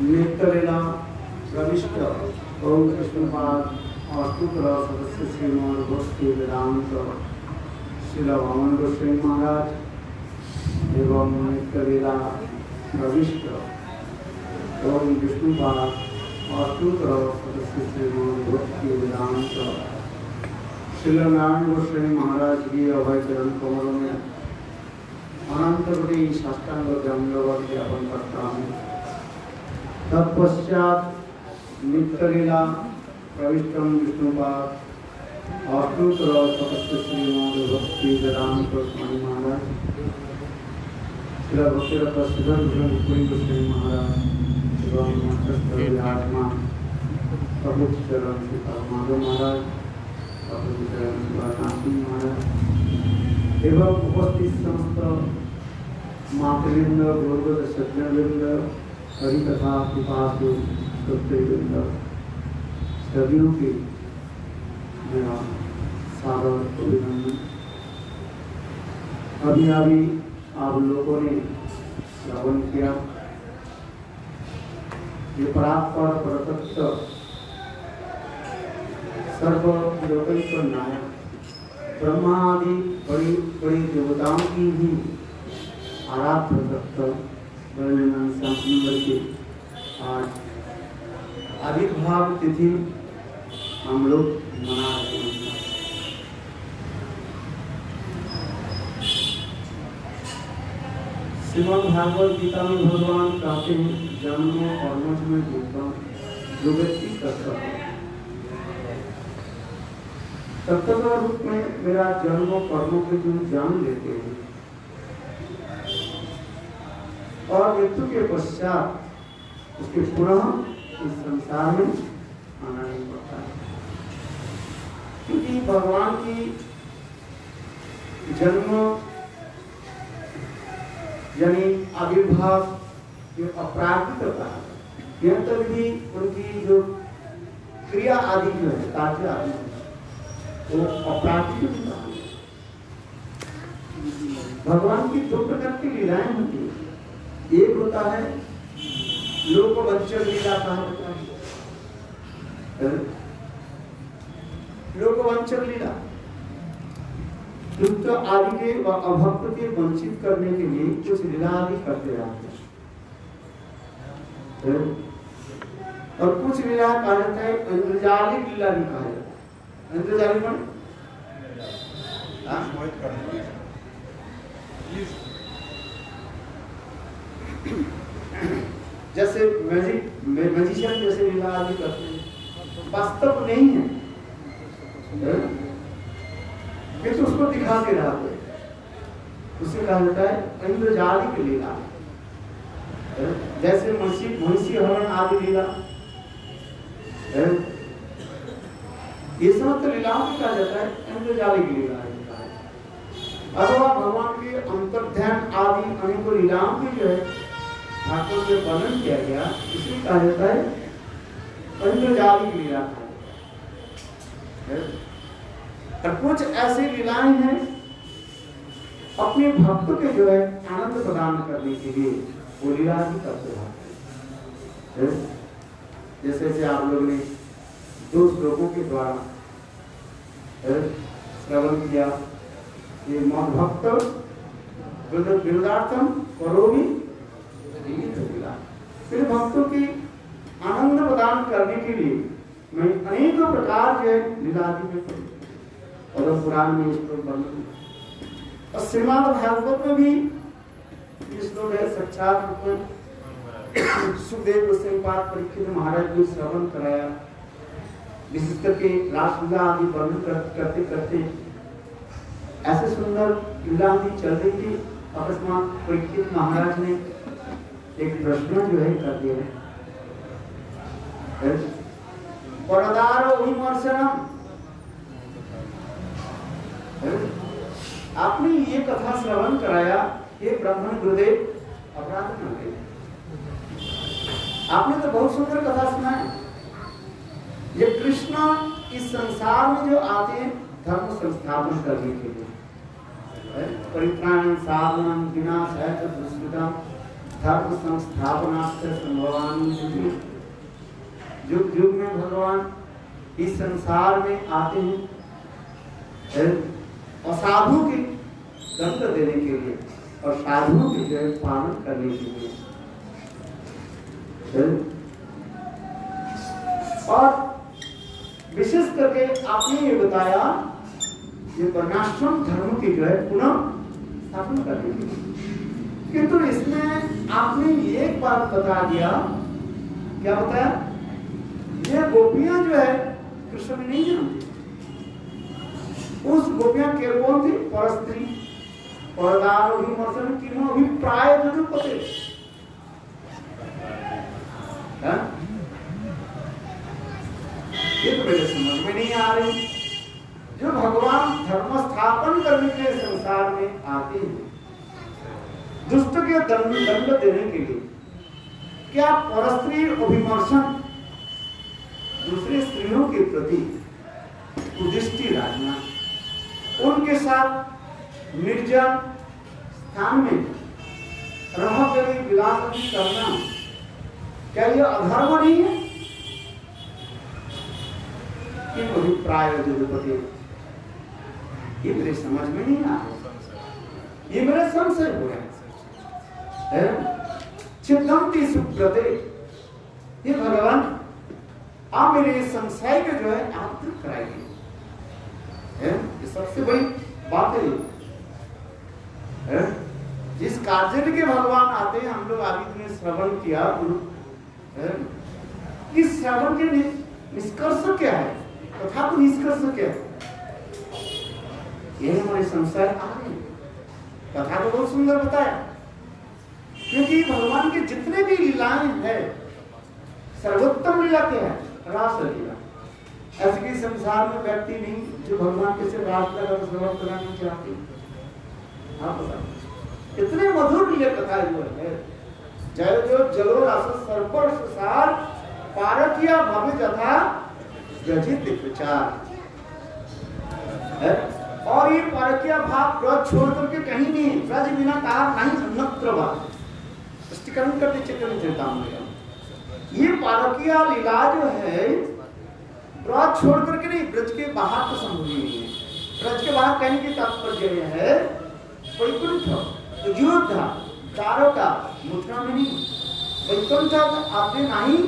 नित्यलीला प्रविष्ट ओम कृष्णपाद अष्टोत्तर सदस्य श्रीमान भक्ति वेदांत श्रील वामन गोस्वामी महाराज एवं नित्यलीला प्रविष्ट ओम विष्णुपाद अष्टोत्तर सदस्य श्रीमान भक्ति वेदांत श्रील नारायण गोस्वामी महाराज की अभय चरण कमलों में अनंत कोटि साष्टांग दंडवत ज्ञापन करता हूँ। तत्पश्चात नित्यलीला प्रविष्टम विष्णुपाद अष्टोत्तर सदस्य श्रीमान भक्ति वेदांत स्वामी महाराज श्री भक्तिरत्न श्रीधर गोस्वामी महाराज एवं विराजमान प्रभु चरण श्री माधव महाराज प्रभु चरण शिवानाथ महाराज एवं उपस्थित समस्त मातृवृंद गुरुवृंद सज्जनवृंद हरिकथा पिपासु श्रोतृवृंद सभी के मेरा सादर अभिनंदन। अभी अभी आप लोगों ने श्रवण किया ये परात्पर प्रत्यक्ष सर्वलोकैक नायक ब्रह्मा आदि बड़ी बड़ी देवताओं की भी आराध्य भक्त वर्णन संस्मरण के आज आविर्भाव तिथि हम लोग मना रहे हैं। श्रीमद् भागवत गीता में भगवान कहते हैं जन्म कर्म में जो व्यक्ति करता है तत्व रूप में मेरा जन्म कर्मों के जो जान लेते हैं और मृत्यु के पश्चात उसके पुनः इस संसार में आना नहीं पड़ता है क्योंकि भगवान की जन्म यानी आविर्भाव जो अपराधिकता है यह तक भी उनकी जो क्रिया आदि जो है कार्य आदि वो अपराधिक भगवान की दो प्रकार की लीलाएं होती है। एक होता है लोकवंचन लीला कहा जाता है लोकवंचन लीला दुष्ट आदि के व अभक्त के वंचित करने के लिए कुछ लीला आदि करते रहते हैं और कुछ लीला कहा जाता है इंद्रजालिक लीला भी कहा जाता है। इंद्रजालिक जैसे मैजिशियन जैसे लीला आदि करते हैं वास्तव नहीं है किंतु उसको दिखाते रहते हैं उसे कहा जाता है इंद्रजालिक लीला। जैसे महिषी हरण आदि लीला ये समस्त लीलाओं को कहा जाता है इंद्रजालिक लीला। अथवा भगवान के अंतर्ध्यान आदि अनेकों लीलाओं की जो है ठाकुर में वर्णन किया गया इसे कहा जाता है इंद्रजालिक लीला। और कुछ ऐसी लीलाएं हैं अपने भक्त के जो है आनंद प्रदान करने के लिए वो लीला भी करते हैं। जैसे आप लोग ने दो श्लोकों के द्वारा श्रवण किया ये भक्त विरोधार्थम करोमि फिर भक्तों की आनंद प्रदान करने के लिए मैं अनेक प्रकार के लीला में और पुराण में इस पर वर्णन और श्रीमद् भागवत में भी इस लोग है साक्षात रूप में सुखदेव गोस्वामी परीक्षित महाराज ने श्रवण कराया विशेष करके रासलीला आदि वर्णन करते करते ऐसे सुंदर लीला आदि चल रही थी, अकस्मात परीक्षित महाराज ने एक प्रश्न जो है कर दिया, परदारो विमर्शनम, आपने ये कथा श्रवण कराया, ये ब्राह्मण गुरुदेव अपराध कर गए। आपने तो बहुत सुंदर कथा सुनाया, ये कृष्ण इस संसार में जो आते हैं धर्म संस्थापन करने के लिए, परित्राण साधन विनाशाय च दुष्कृतम धर्म संस्थापनार्थ संभवामि। युग युग में भगवान इस संसार में आते हैं असाधु के दंड देने के लिए और साधुओं के जो पालन करने के लिए। और विशेष करके आपने ये बताया ये वर्णाश्रम धर्म की जो है पुनः स्थापना करने के लिए, किंतु इसमें आपने एक बात बता दिया, क्या बताया, ये गोपियां जो है कृष्ण में नहीं जानती। उस गोपियां के कौन थी, परस्त्री परदार विमर्शन की अभिप्राय जरूर पते, ये तो मेरे समझ में नहीं आ रही। जो भगवान धर्म स्थापन करने के लिए संसार में आते हैं, दुष्ट के दंड देने के लिए, क्या परस्त्री अभिमर्शन दूसरे स्त्रियों के प्रति कुदृष्टि रखना, उनके साथ निर्जन स्थान में रह कर विलास करना, क्या यह अधर्म नहीं है? अभिप्राय ये मेरे समझ में नहीं आ रहा, ये मेरे संशय हो रहा है। चिदंती सुब्रते, ये भगवान आप मेरे संशय के जो है आप दूर कराइए, ये सबसे बड़ी बात है। जिस कार्य के भगवान आते हैं, हम लोग आदि ने श्रवण किया, इस श्रवण के निष्कर्ष क्या है, कथा को निष्कर्ष क्या है, ये हमारे संसार आ रहे। कथा तो बहुत सुंदर बताया, क्योंकि भगवान के जितने भी लीलाएं हैं, सर्वोत्तम लीला क्या है, रास लीला। ऐसे कि संसार में व्यक्ति नहीं जो भगवान के सिर्फ रास लीला का श्रवण करना नहीं चाहते। आप बताओ, इतने मधुर लीला कथा हुए है। जय जो जलो रस सर्पर्श सार पारकिया भव जथा व्यजित विचार, और ये पारकिया भाव ब्रज छोड़ करके कहीं नहीं, ब्रज बिना कहा नहीं अन्यत्र बात, स्पष्टीकरण करते चक्कर चेतावनी। ये पारकिया लीला जो है ब्रज छोड़ करके नहीं, ब्रज के बाहर तो संभव नहीं है। ब्रज के बाहर कहने की तात्पर्य है वैकुंठ, अयोध्या, द्वारका, मथुरा में नहीं, वैकुंठ आपने नहीं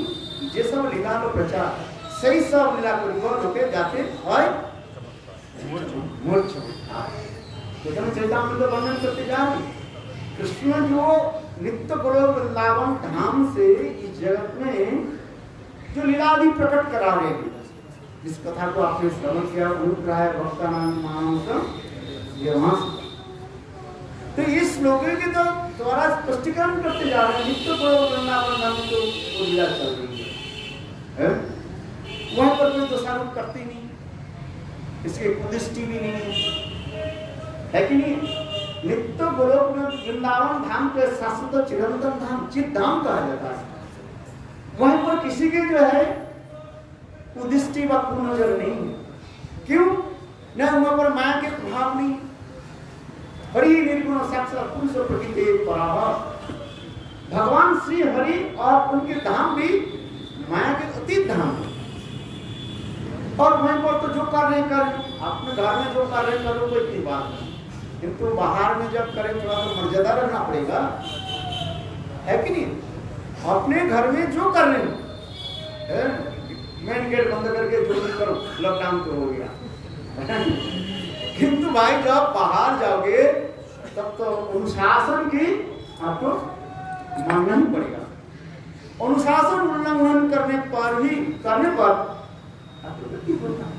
जे सब लीला को प्रचार सही सब लीला को लोके जाते है मूर्छ। तो चैतामृत वर्णन करते जा रहे कृष्ण जो नित्य गोलोक वृंदावन धाम से इस जगत में जो लीलादि प्रकट करा रहे हैं, इस कथा को आपने श्रवण किया, अनुग्रह भक्ता नाम ये वहां से। तो इस लोगों के तो द्वारा स्पष्टीकरण करते जा रहे हैं, नित्य गोलोक वृंदावन धाम तो वो लीला चल रही है, वहां पर कोई दोषारोप करते नहीं, इसके कुदृष्टि भी नहीं है कि नहीं। नित्य गोलोक में वृंदावन धाम के शाश्वत चिरंतन धाम, चित धाम कहा जाता है। वहीं पर किसी के जो है कुदृष्टि व कुनजर नहीं है। क्यों? न वहां पर माया के प्रभाव नहीं, हरि निर्गुण साक्षात पुरुष और प्रकृति एक पराभव। भगवान श्री हरि और उनके धाम भी माया के अतीत धाम है। और वहीं पर तो जो कार्य कर, अपने घर में जो कार्य करो कोई इतनी बात नहीं, किंतु बाहर में जब करें थोड़ा तो मर्यादा रखना पड़ेगा, है कि नहीं। अपने घर में जो कर रहे हैं, मेन गेट बंद करके जो भी करो, लॉकडाउन तो हो गया किंतु भाई जब बाहर जाओगे तब तो अनुशासन की आपको मानना ही पड़ेगा। अनुशासन उल्लंघन करने पर प्रवृत्ति होता है।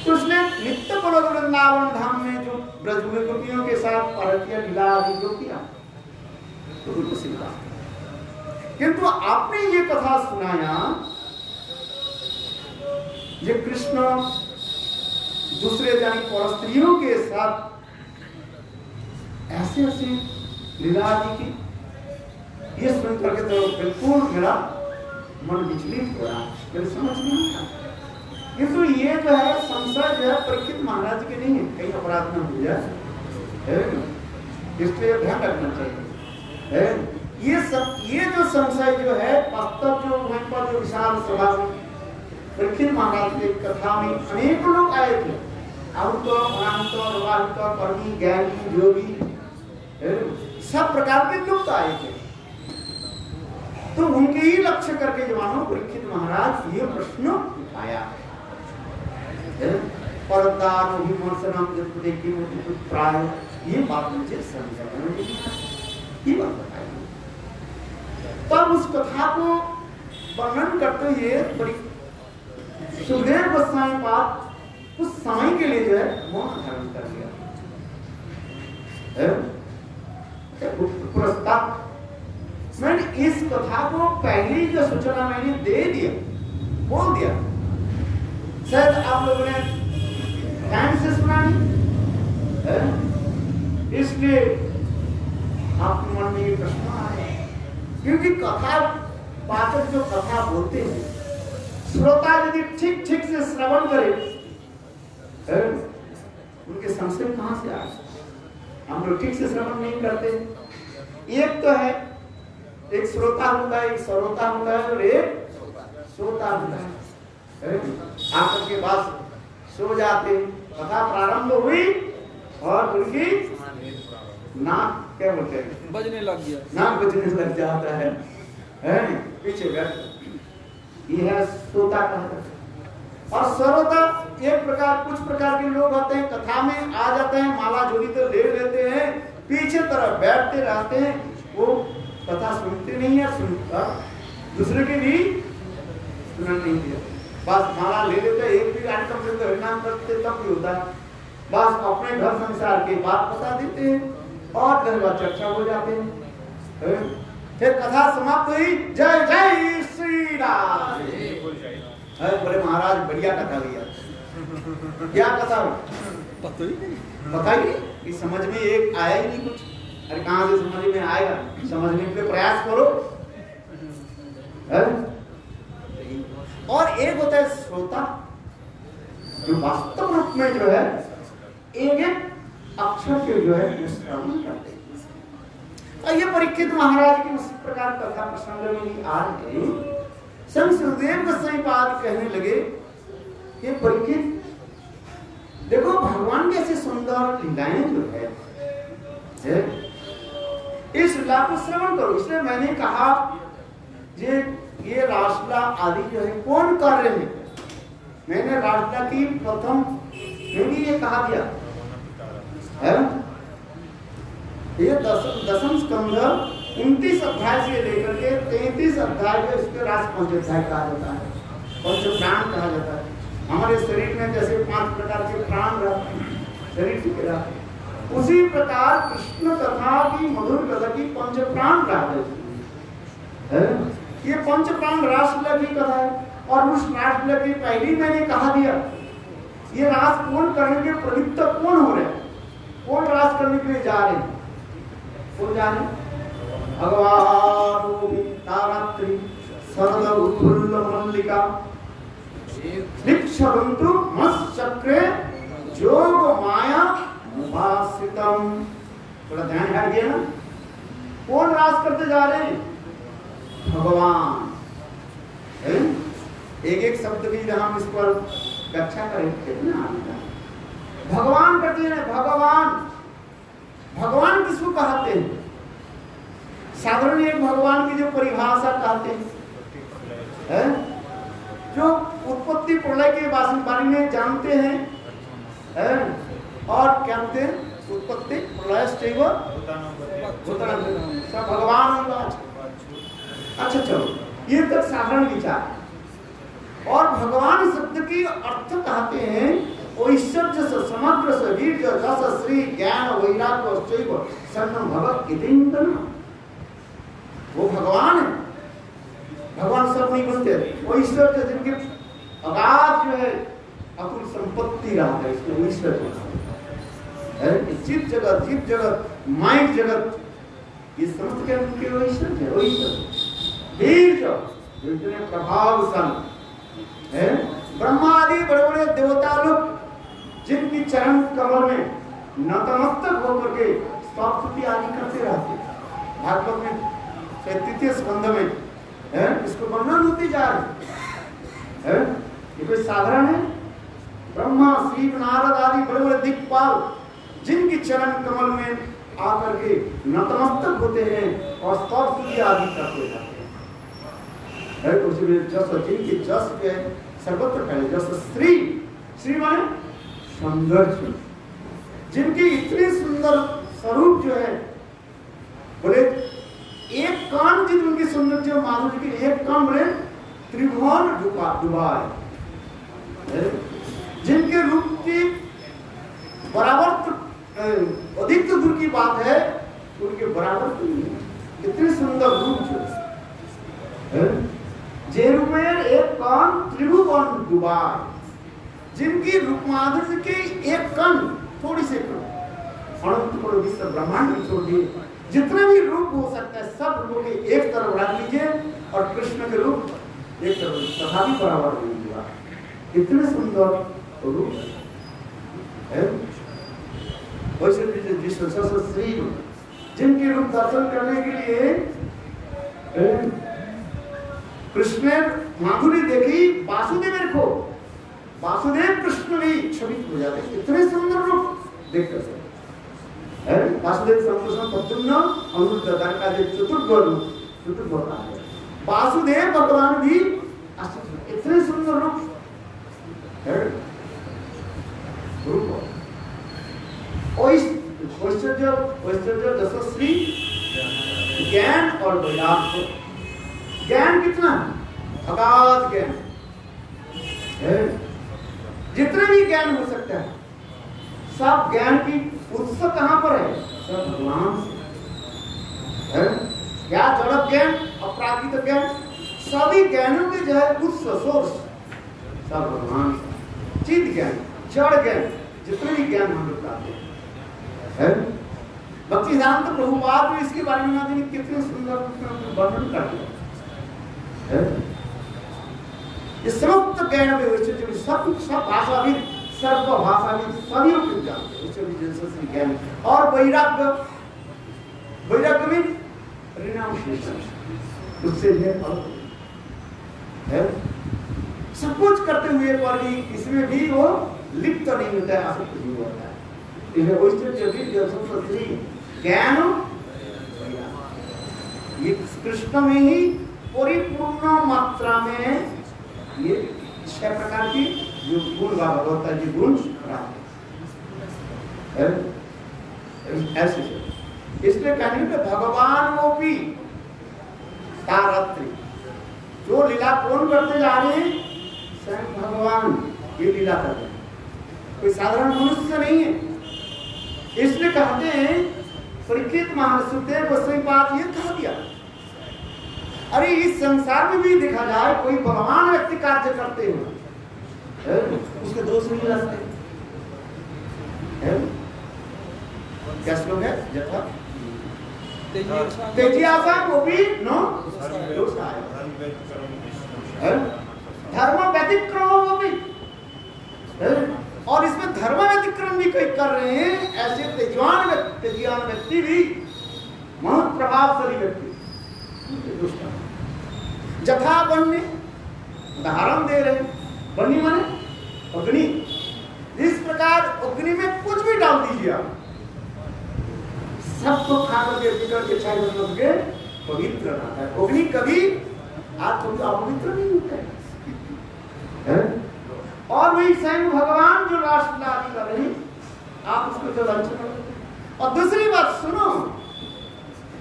तो उसने नित्य गोलोक वृंदावन धाम में जो ब्रज में गोपियों के साथ परकिया लीला आदि जो किया तो बिल्कुल स्वीकार। किंतु आपने ये कथा सुनाया ये कृष्ण दूसरे जानी पर स्त्रियों के साथ ऐसे ऐसे लीला आदि की, ये सुन करके तो बिल्कुल मेरा मन विचलित हो रहा, मेरे समझ नहीं आया। किंतु ये जो है संशय जो है परीक्षित महाराज के नहीं है, कहीं अपराध न हो जाए, इसलिए ध्यान रखना चाहिए। ये जो संशय जो है वास्तव जो वहीं पर जो विशाल सभा में परीक्षित महाराज की कथा में अनेक लोग आए थे, अवृत अनंत अवाहित कर्मी ज्ञानी योगी सब प्रकार के लोग आए थे। तो उनके ही लक्ष्य करके जवानों परीक्षित महाराज ये प्रश्न उठाया, परदारो विमर्शनम जब देखी मुझे प्राय, ये बात मुझे समझ ये बात बताई। तब उस कथा को वर्णन करते हुए सुखदेव गोस्वामी पाद उस समय के लिए जो है मौन धारण कर लिया। प्रस्ताव मैंने इस कथा को पहली जो सूचना मैंने दे दिया, बोल दिया, शायद आप लोगों ने ध्यान से सुना नहीं, इसलिए आपके मन में ये प्रश्न आया। क्योंकि कथा पाठक जो कथा बोलते हैं, श्रोता यदि ठीक ठीक से श्रवण करे, उनके संशय कहां से आए? हम लोग ठीक से श्रवण नहीं करते। एक तो है एक श्रोता होता है, एक श्रोता होता है और एक श्रोता होता है। आकर के बाद सो जाते, कथा प्रारंभ हुई और उनकी नाक क्या बोलते हैं बजने लग गया, नाक बजने लग जाता है, पीछे बैठ। ये है श्रोता कहता है। और श्रोता एक प्रकार कुछ प्रकार के लोग होते हैं, कथा में आ जाते हैं, माला झोली तो ले लेते हैं, पीछे तरफ बैठते रहते हैं, वो कथा सुनते नहीं है, सुनकर दूसरे के भी सुनना नहीं दिया, बस माला ले लेते, एक भी आइटम से हरिनाम करते तब भी होता है, बस अपने घर संसार की बात बता देते हैं और घर बात चर्चा हो जाते हैं। फिर कथा समाप्त हुई, जय जय श्री राम। बोले महाराज बढ़िया कथा लिया, क्या कथा पता ही नहीं, बताइए, समझ में एक आया ही नहीं कुछ। अरे कहां से समझ में आएगा, समझने के लिए प्रयास करो। और एक होता है श्रोता जो वास्तव रूप में जो है एक एक अक्षर के जो है श्रवण करते हैं। और ये परीक्षित महाराज की उसी प्रकार कथा प्रसंग में आ रहे, संत सुखदेव गोस्वामी पाद कहने लगे कि परीक्षित देखो भगवान के ऐसे सुंदर लीलाएं जो है इस लीला को श्रवण करो। इसलिए मैंने कहा ये रासलीला आदि जो है कौन कर रहे हैं, मैंने रासलीला की प्रथम मैंने ये कहा दिया है, ये दसम स्कंध 29 अध्याय से लेकर के 33 अध्याय जो इसके रास पंचाध्याय कहा जाता है, पंच प्राण कहा जाता है। हमारे शरीर में जैसे 5 प्रकार के प्राण रहते हैं, शरीर टिके रहते हैं, उसी प्रकार कृष्ण कथा की मधुर कथा की पंच प्राण कहा जाता है। ये पंच प्राण रासलीला की कथा है। और उस रासलीला की पहली मैंने कहा दिया, ये रास कौन करने के प्रवृत्त कौन हो रहे हैं, कौन रास करने के लिए जा रहे हैं, कौन जा रहे हैं? भगवान तारात्रि शरद उत्फुल्ल मल्लिका निक्षरन्तु मत्चक्रे जोग माया उपासितम। थोड़ा ध्यान है दिया ना, कौन रास करते जा रहे हैं? भगवान। एक एक शब्द की हम इस पर व्याख्या करें कितना आता है। भगवान करते हैं, भगवान भगवान किसको कहते हैं? साधारण एक भगवान की जो परिभाषा कहते हैं, जो उत्पत्ति प्रलय के बारे में जानते हैं, और क्या कहते हैं उत्पत्ति प्रलय सब भगवान होगा। अच्छा चलो, ये तक साधारण विचार और भगवान शब्द की अर्थ कहते हैं ऐश्वर्य से समग्र से वीर्य रस श्री ज्ञान वैराग्य और शैव सर्वं भगवत इतिंतन। वो भगवान है, भगवान सब नहीं बनते। वो ईश्वर जिनके अगाध जो है अकुल संपत्ति रहा है, इसमें ईश्वर है। जीव जगत माइंड जगत ये समस्त के उनके वो ईश्वर है, वो ईश्वर वीर्य जितने प्रभावशाली है। ब्रह्मा आदि बड़े बड़े देवता लोग जिनकी चरण कमल में नतमस्तक होकर के स्तुति आदि करते रहते। भागवत में तृतीय स्कंध में है, इसको वर्णन होती जा रही है। ये कोई साधारण है? ब्रह्मा शिव नारद आदि बड़े बड़े दिक्पाल जिनकी चरण कमल में आकर के नतमस्तक होते हैं और स्तुति आदि करते जाते हैं। उसमें जस जिनकी जस के सर्वत्र पहले जस श्री माने सौंदर्य, जिनकी इतने सुंदर स्वरूप जो है, बोले एक कान जिन उनकी सौंदर्य माधुर्य की एक कान बोले त्रिभुवन डुबा है, जिनके रूप की बराबर अधिक तो दूर की बात है, उनके बराबर तो नहीं है। इतने सुंदर रूप जो है, जेरुमेर एक कान त्रिभुवन डुबा, जिनकी रूप माधुर्य की एक कण थोड़ी से अनंत करोड़ विश्व ब्रह्मांड में छोड़ दिए, जितने भी रूप हो सकता है सब रूपों के एक तरफ रख लीजिए और कृष्ण के रूप एक तरफ तथा भी बराबर नहीं हुआ। इतने सुंदर रूप है। वैसे विश्व श्री जिनके रूप दर्शन करने के लिए कृष्ण ने माधुरी देखी, वासुदेव को वासुदेव कृष्ण भी क्षमित हो जाते, इतने सुंदर रूप देखकर है। वासुदेव संकृष्ण प्रद्युम्न अनुरुद्ध का जो चतुर्थ है, वासुदेव भगवान भी इतने सुंदर रूप है। जशस्वी ज्ञान और वैराग्य। ज्ञान कितना अगाध ज्ञान है, जितने भी ज्ञान हो सकता है सब ज्ञान की उत्स कहां पर है? सब भगवान से है। क्या जड़ ज्ञान अपराधिक ज्ञान सभी ज्ञानों के जो है उत्स सोर्स सब भगवान से। चित्त ज्ञान जड़ ज्ञान जितने भी ज्ञान हम लोग पाते हैं, भक्ति सिद्धांत प्रभुपाद में इसके बारे में ना कितने सुंदर वर्णन करते हैं। ये समस्त ज्ञान में सब भाषाविद सर्वभाषाविद सभी लोग जानते हैं ज्ञान। और वैराग्य में रिनाउंसिएशन उससे है सब कुछ करते हुए पर भी इसमें भी वो लिप्त नहीं होता है, आसक्त नहीं होता है। ज्ञान ये कृष्ण में ही परिपूर्ण मात्रा में ये 6 प्रकार की जो गुण का होता है, जो गुण ऐसे इसलिए कहने पे भगवान वो भी तारत्री जो लीला कौन करते जा रहे हैं? स्वयं भगवान ये लीला कर रहे हैं, कोई साधारण मनुष्य नहीं है। इसलिए कहते हैं परीक्षित महासुदेव गोस्वामी बात ये कहा दिया, अरे इस संसार में भी देखा जाए कोई बलवान व्यक्ति कार्य करते हो उसके दोष नहीं लगते। क्या श्लोक है? जथा तेजी आशा को भी नो दोष आए, धर्म व्यतिक्रम वो भी, और इसमें धर्म व्यतिक्रम भी कई कर रहे हैं। ऐसे तेजवान व्यक्ति भी बहुत प्रभावशाली व्यक्ति जथा बनने उदाहरण दे रहे। बनी माने अग्नि, इस प्रकार अग्नि में कुछ भी डाल दीजिए आप, सबको खा करके पीकर के छाई बन के पवित्र रहता है। अग्नि कभी आप अपवित्र नहीं होता है। और वही स्वयं भगवान जो राष्ट्र आदि कर रहे आप उसको जो लंचन। और दूसरी बात सुनो,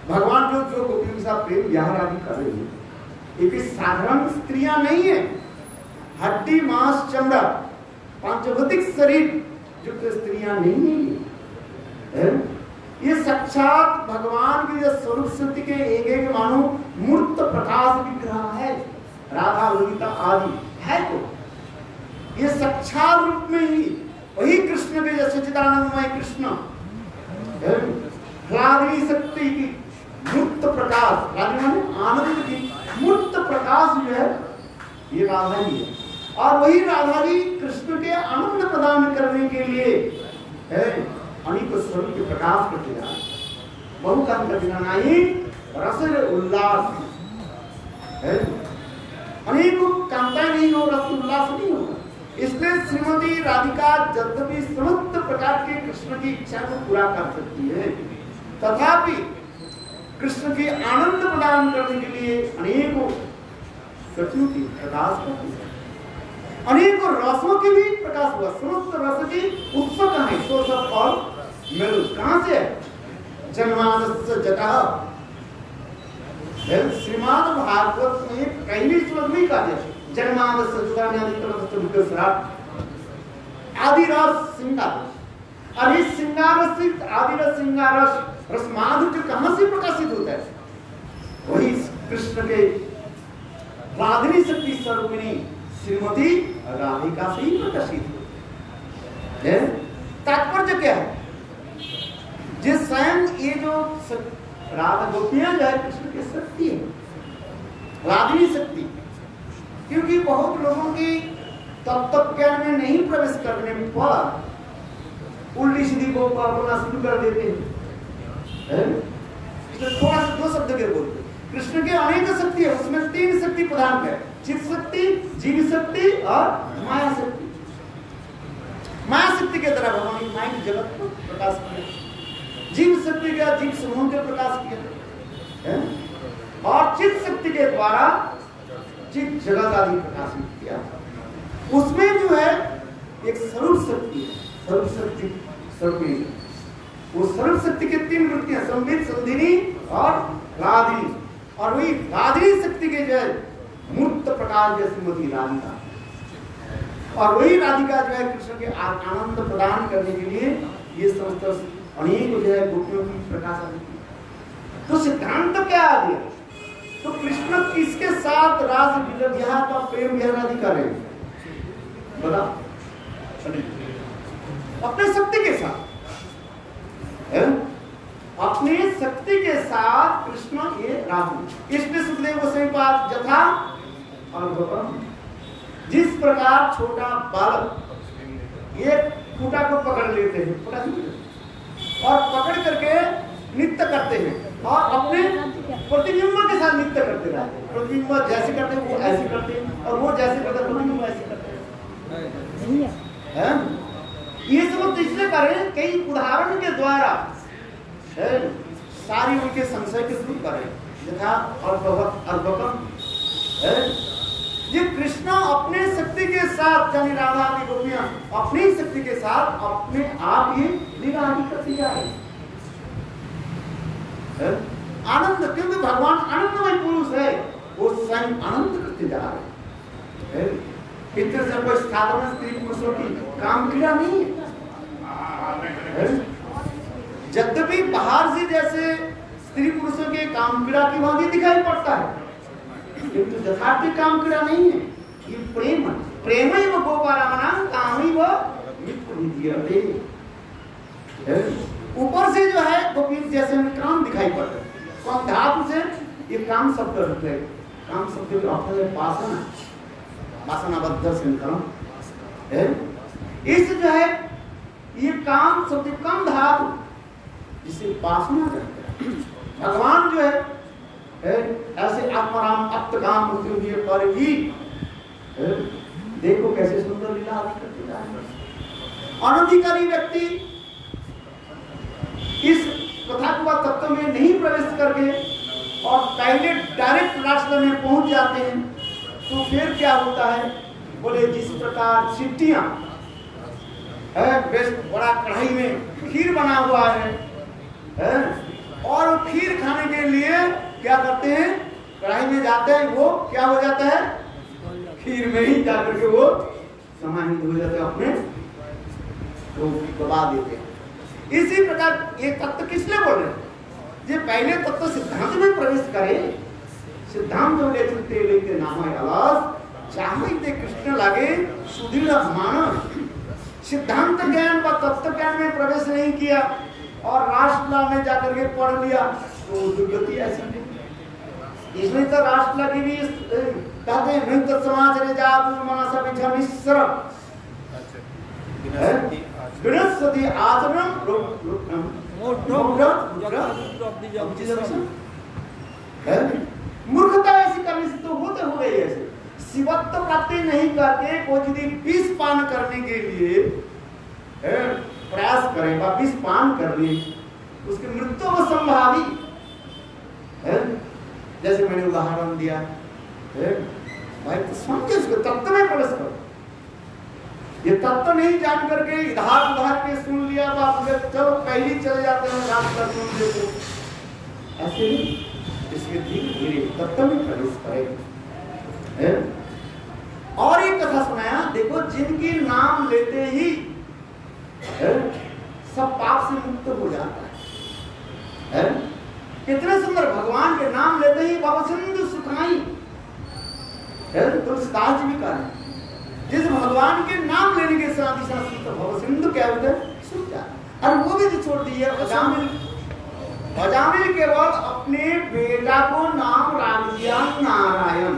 भगवान जो गोपियों के साथ प्रेम विहार आदि कर रहे हैं, ये साधारण स्त्रियां नहीं है, हड्डी मांस चमड़ा पांचभौतिक शरीर युक्त स्त्रियां नहीं है। ये साक्षात भगवान की जो स्वरूप सिद्धि के एक एक मानो मूर्त प्रकाश विग्रह है। राधा ललिता आदि है तो ये साक्षात रूप में ही वही कृष्ण के जो सच्चिदानंदमय कृष्ण राधि शक्ति की मूर्त प्रकाश, राधि माने आनंद की मूर्त प्रकाश जो है ये राधा जी है। और वही राधा जी कृष्ण के आनंद प्रदान करने के लिए है अनेक स्वरूप के प्रकाश करते हैं। बहु काम करना नहीं रस उल्लास है, अनेकों कामता नहीं हो, रस उल्लास नहीं होगा। इसलिए श्रीमती राधिका यद्यपि समस्त प्रकार के कृष्ण की इच्छा को पूरा कर सकती है, तथापि कृष्ण के आनंद प्रदान करने के लिए अनेकों सखियों की प्रकाश करती है, अनेकों रसों की भी प्रकाश हुआ। समस्त रस की उत्सव कहाँ है? सोर्स ऑफ ऑल मेल कहाँ से है? जन्मादस्य जगह। श्रीमद् भागवत में कहीं भी श्लोक नहीं कहा गया जन्मादस्य जगह आदि रस सिंगार। और इस सिंगार से आदि रस सिंगार रस माधुर्य कहाँ से प्रकाशित होता है? वही कृष्ण के राधिनी शक्ति स्वरूपिणी श्रीमती राधिका से ही प्रकाशित है। तात्पर्य क्या है? जिस स्वयं ये जो राधा गोपियां जो है कृष्ण की शक्ति है, राधिनी शक्ति। क्योंकि बहुत लोगों की तत्व ज्ञान में नहीं प्रवेश करने पर उल्टी सीधी को बोलना शुरू कर देते हैं। थोड़ा सा दो शब्द के बोलते कृष्ण के अनेक शक्ति है, उसमें तीन शक्ति प्रधान है, चित्त शक्ति, जीव शक्ति और माया शक्ति। माया शक्ति के द्वारा भगवान माया की जगत को प्रकाश किया, जीव शक्ति का जीव समूह के प्रकाश किया और चित्त शक्ति के द्वारा चित्त जगत आदि प्रकाशित किया। उसमें जो है एक स्वरूप शक्ति है, स्वरूप शक्ति स्वरूपिणी। वो स्वरूप शक्ति के तीन वृत्तियां संबित, संधिनी और राधिनी। और वही राधिनी शक्ति के जो है मूर्त प्रकाश जैसे श्रीमती राधिका, और वही राधिका जो है कृष्ण के आनंद प्रदान करने के लिए ये समस्त अनेक जो है गोपियों की प्रकाश आती। तो सिद्धांत तो क्या आ गया? तो कृष्ण किसके साथ रास विहार का प्रेम विहार आदि कर रहे हैं? बता, अपने शक्ति के साथ है? अपने शक्ति के साथ कृष्ण ये राधु। इसलिए सुखदेव गोस्वामी पाद यथा और जिस प्रकार छोटा बालक ये खूंटा को पकड़ लेते हैं और पकड़ करके नृत्य करते हैं और अपने प्रतिबिंब के साथ नृत्य करते रहते हैं। प्रतिबिंब जैसे करते हैं वो ऐसे करते हैं और वो जैसे करते हैं प्रतिबिंब ऐसे करते हैं। ये सब इसलिए करें कई उदाहरण के द्वारा सारी उनके संशय के दूर करें। यथा अर्भकम ये कृष्ण अपने शक्ति के साथ यानी राधा की गोपियां अपनी शक्ति के साथ अपने आप ही लीला करती जा रही आनंद, क्योंकि भगवान आनंदमय पुरुष है, वो स्वयं आनंद करते जा रहे हैं। पितृ से कोई साधारण स्त्री पुरुषों की काम क्रिया नहीं है। यद्यपि बाहर से जैसे स्त्री पुरुषों के काम क्रिया की भांति दिखाई पड़ता है, किंतु यथार्थ काम क्रिया नहीं है। ये प्रेम प्रेम ही वो गोपारामना काम ही वो ऊपर से जो है गोपी जैसे काम दिखाई पड़ता है। कौन धातु से ये काम शब्द रखते हैं। काम शब्द का अर्थ है वासना, वासनाबद्ध संकल्प है। इस जो है ये काम शब्द कम धातु जिसे वासना कहते हैं। भगवान जो है ऐसे आत्माराम अप्त काम होते हुए पर भी देखो कैसे सुंदर लीला आदि करते जा रहे हैं। अनधिकारी व्यक्ति इस कथा तत्व में नहीं प्रवेश करके और पहले डायरेक्ट रास्ते में पहुंच जाते हैं, तो फिर क्या होता है? बोले जिस प्रकार चिट्टियां बड़ा कढ़ाई में खीर बना हुआ है और खीर खाने के लिए क्या करते हैं? कढ़ाई में जाते हैं, वो क्या हो जाता है? खीर में ही जाकर के वो समाहित हो जाते अपने तो दबा देते हैं। इसी प्रकार ये तत्व किसने बोल रहे हैं? ये पहले तत्व सिद्धांत में प्रवेश करे, सिद्धांत में चलते लेते नाम है अलस चाहते कृष्ण लागे सुदृढ़ मानस। सिद्धांत ज्ञान व तत्व ज्ञान में प्रवेश नहीं किया और राष्ट्रला में जाकर के पढ़ लिया तो दुर्गति ऐसी नहीं। इसमें तो राष्ट्रला की भी कहते हैं नहीं तो समाज रे जात मनसा बिछा मिश्र बृहस्पति आचरण मूर्खता ऐसी करने से तो होते हो गई ऐसे। शिवत्व प्राप्ति नहीं करके कोई यदि विष पान करने के लिए प्रयास करे व विष पान कर ले उसकी मृत्यु को संभावी है। जैसे मैंने उदाहरण दिया भाई तो समझे उसको तत्व में प्रवेश करो। ये तत्व नहीं जान करके इधर उधर के सुन लिया बाप चलो पहले चले जाते हैं रात का सुन लेते ऐसे ही इसके धीरे धीरे तत्व में प्रवेश करेगा। और एक कथा सुनाया देखो जिनकी नाम लेते ही सब पाप से मुक्त हो जाता है। कितने सुंदर भगवान के नाम लेते ही बाबा सिंधु सुखाई तुलसीदास जी भी कहा है जिस भगवान के नाम लेने के साथ ही साथ तो भव सिंधु क्या होता है सूख जाता। और वो भी तो छोड़ दिए अजामिल केवल अपने बेटा को नाम राम दिया नारायण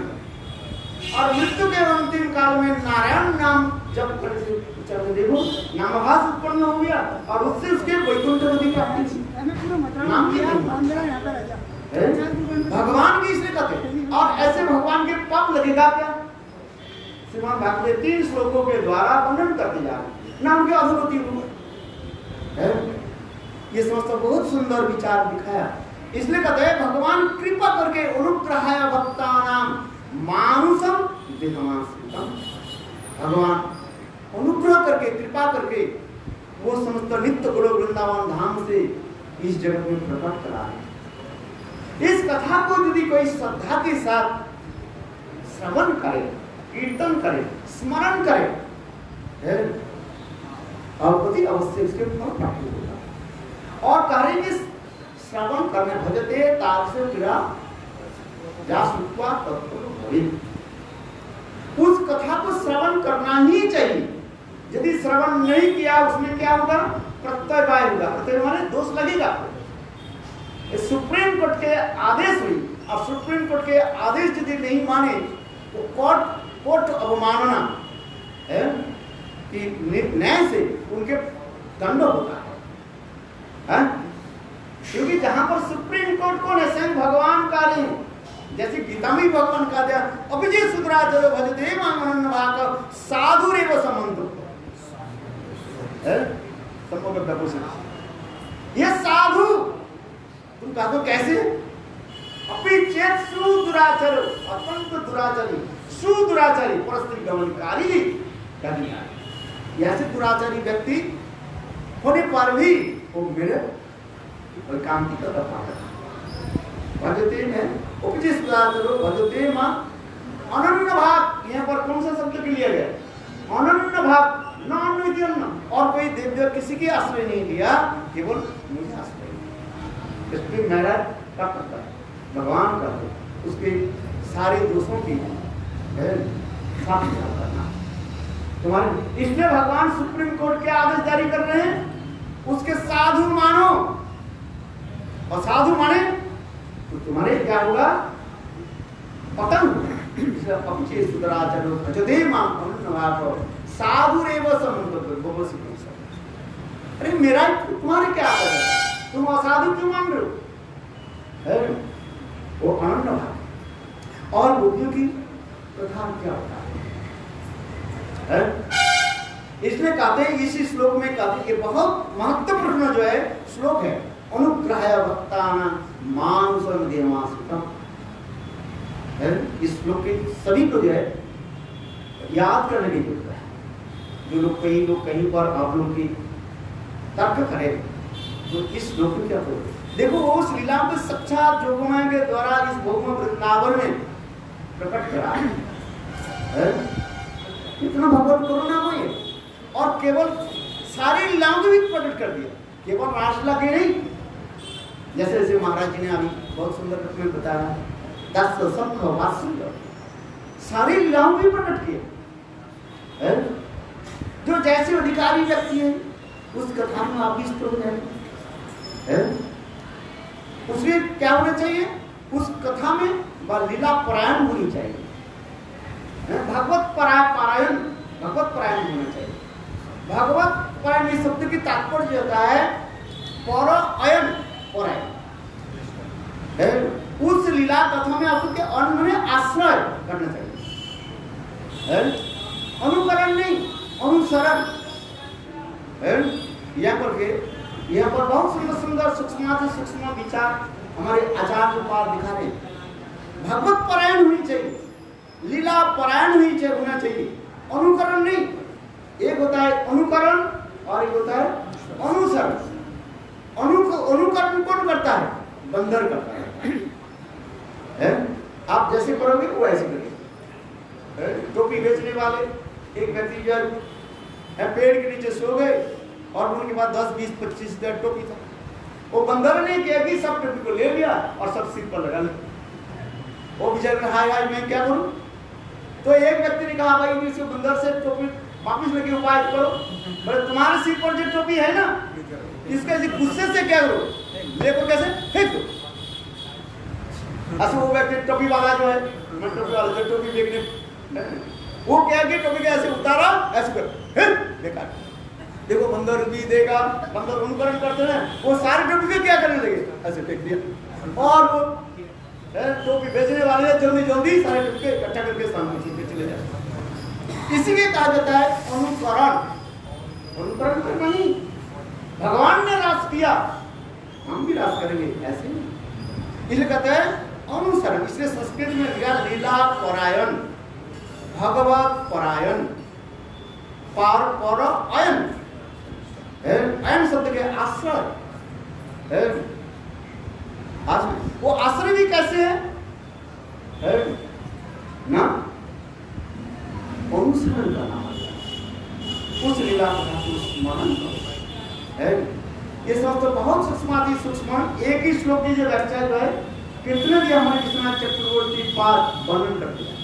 और मृत्यु के अंतिम काल में नारायण नाम जब देखो नामाभास उत्पन्न हो गया और उससे उसके वैकुंठ गति प्राप्ति नाम भगवान की इसलिए कहते। और ऐसे भगवान के पाप लगेगा क्या? श्रीमान भागवत 3 श्लोकों के द्वारा वर्णन करते जा रहे नाम के अधोगति है। ये समस्त बहुत सुंदर विचार दिखाया। इसलिए कहते हैं भगवान कृपा करके अनुग्रहाय भक्तानां मानुषम देहमाश्रितम। भगवान अनुग्रह करके कृपा करके वो समस्त नित्य गुरु वृंदावन धाम से इस जगत में प्रकट करा है। इस कथा को यदि कोई श्रद्धा के साथ श्रवण करे कीर्तन करे स्मरण करे अवधि अवश्य इसके फल प्राप्त होगा। और कह रहे कि श्रवण करने भजते तादृश क्रिया जासुत्वा तत्व उस कथा को श्रवण करना ही चाहिए। यदि श्रवण नहीं किया उसमें क्या होगा? प्रत्यय बाय होगा। प्रत्यय माने दोष लगेगा। सुप्रीम कोर्ट के आदेश हुई अब सुप्रीम कोर्ट के आदेश यदि नहीं माने तो कोर्ट अवमानना है कि न्याय से उनके दंड होता है। क्योंकि जहां पर सुप्रीम कोर्ट कौन है? स्वयं भगवान का नहीं। जैसे गीता में भगवान का दिया अभिजय सुधराचर भजते मांगन भाग साधु रे वो संबंध है ये साधु तुम कहा तो कैसे? अपिचेत सुदुराचर अत्यंत दुराचारी सुदुराचारी परस्त्री गमनकारी ऐसे दुराचारी व्यक्ति होने पर भी वो मेरे काम की तरफ आता भजते में उपजित सुधाचरो भजते मां अनन्य भाव। यहाँ पर कौन सा शब्द लिया गया? अनन्य भाव न अन्य और कोई दिव्य किसी की आश्रय नहीं लिया केवल मुझे आश्रय इसलिए मेरा क्या करता है भगवान का उसके सारे दोषों की साफ करना तुम्हारे। इसलिए भगवान सुप्रीम कोर्ट के आदेश जारी कर रहे हैं उसके साधु मानो और साधु माने तो तुम्हारे क्या होगा? पतन अपचे सुधराचर भजते मां साधु रेव संबंध। अरे मेरा तुम्हारे क्या आता है? तुम असाधु क्यों मान रहे हो? वो अनन्य भाव। और गोपियों की प्रधान क्या होता है? इसलिए कहते हैं इसी श्लोक में कहते हैं बहुत महत्वपूर्ण जो है श्लोक है अनुग्रहाय भक्तानां मानुषम देहमाश्रितम। इस श्लोक के सभी को जो है याद करने की जरूरत है। जो लोग कहीं पर आप लोग की तर्क करें तो इस श्लोक में क्या बोलते देखो उस लीला को साक्षात जोगमाया के द्वारा इस भोगम वृंदावन में प्रकट करा है? इतना भगवत करुणामय है। और केवल सारी लीलाओं को भी प्रकट कर दिया, केवल रासलीला के नहीं। जैसे जैसे महाराज जी ने अभी बहुत सुंदर रूप में बताया, 10 सब वात्सल्य सारी लीलाओं को भी प्रकट किया है। जो जैसे अधिकारी व्यक्ति है उस कथा में आविष्ट हो जाए, उसमें क्या होना चाहिए, उस कथा में वह लीला परायण होनी चाहिए, भगवत पारायण, भगवत परायण होना चाहिए। भगवत परायण शब्द की तात्पर्य होता है परायण, परायण उस लीला कथा में आपके अन्य आश्रय करना चाहिए, अनुकरण नहीं, अनुसरण। यहाँ पर बहुत सुंदर सुंदर सूक्ष्म विचार हमारे आचार्य पाद दिखा रहे हैं। भगवत परायण होनी चाहिए, लीला परायण होना चाहिए, अनुकरण नहीं। एक होता है अनुकरण और एक होता है अनुसरण। अनुकरण कौन करता है? बंदर करता है। आप जैसे करोगे वो ऐसे करेंगे। टोपी बेचने वाले एक व्यक्ति जो है पेड़ के नीचे सो गए और उनके पास 10, 20, 25 टोपी था। वो बंदर ने क्या कि सब टोपी को ले लिया और सब सिर पर लगा लिया। वो बेचारे हाय हाय मैं क्या करूं? तो एक व्यक्ति ने कहा भाई इस बंदर से टोपी वापस लेके उपाय करो। बोले तुम्हारे सिर पर जो टोपी है ना, इसके गुस्से से क्या करो, देखो कैसे फेंक दो। अच्छा वो व्यक्ति टोपी वाला जो है, टोपी वाला जो टोपी देखने वो क्या कि टोपी के ऐसे उतारा, ऐसे कर बेकार। देखो बंदर भी देगा, बंदर अनुकरण करते हैं, वो सारे टोपी के क्या करने लगे, ऐसे फेंक दिया। और वो टोपी बेचने वाले जल्दी जल्दी सारे टोपी इकट्ठा करके सामने चले जाते। इसीलिए कहा जाता है अनुकरण। अनुकरण करना नहीं, भगवान ने रास किया हम भी रास करेंगे, ऐसे नहीं। इसलिए कहते हैं अनुसरण। इसलिए संस्कृत में दिया लीला परायण, भगवत परायण, परायण, अयन शब्द के आश्रय। वो आश्रय भी कैसे है ना, अनुसरण करना, उस लीला का स्मरण करो। ये सब तो बहुत सूक्ष्म सूक्ष्म। एक ही श्लोक की जो व्याख्या जो है कितने भी हमारे विश्वनाथ चक्रवर्ती पाद वर्णन करते हैं।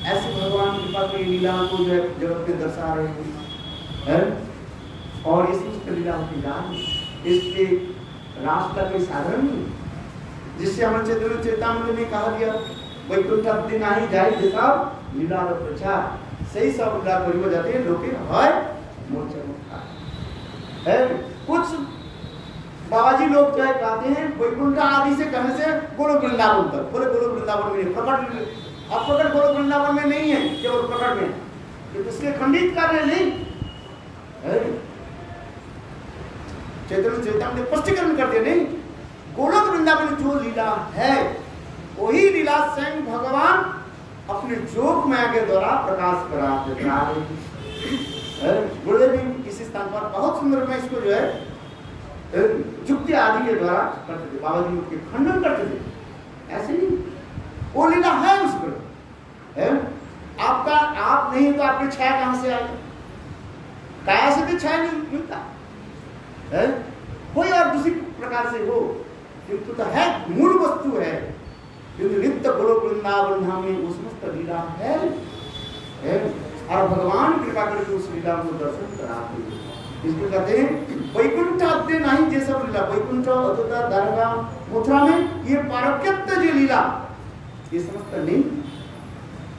ऐसे भगवान कृपा की लीला को जो है जगत में दर्शा रहे हैं। और इस लीला की राह इसके रास्ता कोई साधारण नहीं, जिससे हमारे चैतन्य चेतामृत में कहा गया वैकुंठ अब्दि नाही जाए जैसा लीला प्रचार सही सब लीला करी हो जाते हैं लोग है मोर्चा मुक्ता है। कुछ बाबाजी लोग जो है कहते हैं वैकुंठ आदि से कहने से गोलोक वृंदावन तक, बोले गोलोक वृंदावन में प्रकट, अब प्रकट गोलोक वृंदावन में नहीं है, केवल प्रकट में, तो इसलिए खंडित कर रहे नहीं है। चैतन्य चेतामृत स्पष्टीकरण करते नहीं, गोलोक वृंदावन जो लीला है वही लीला स्वयं भगवान अपने जोग माया के द्वारा प्रकाश कराते हैं। गुरुदेव भी किसी स्थान पर बहुत सुंदर में इसको जो है युक्ति आदि के द्वारा करते थे, बाबा जी उसके खंडन करते थे। ऐसे नहीं, वो लीला है उस पर। आपका आप नहीं तो आपकी छाया कहां से आएगी? काया से भी छाया नहीं मिलता है, कोई और दूसरी प्रकार से हो, किंतु तो है मूल वस्तु है। किंतु नित्य गोलोक वृंदावन धाम में उस समस्त लीला है और भगवान कृपा करके उस लीला को दर्शन कराते हैं। इसको कहते हैं वैकुंठ अब्दि नाही जे सब लीला। वैकुंठ अद्वैत दरगा मथुरा में ये पारक्यत्य जो लीला ये समस्त नहीं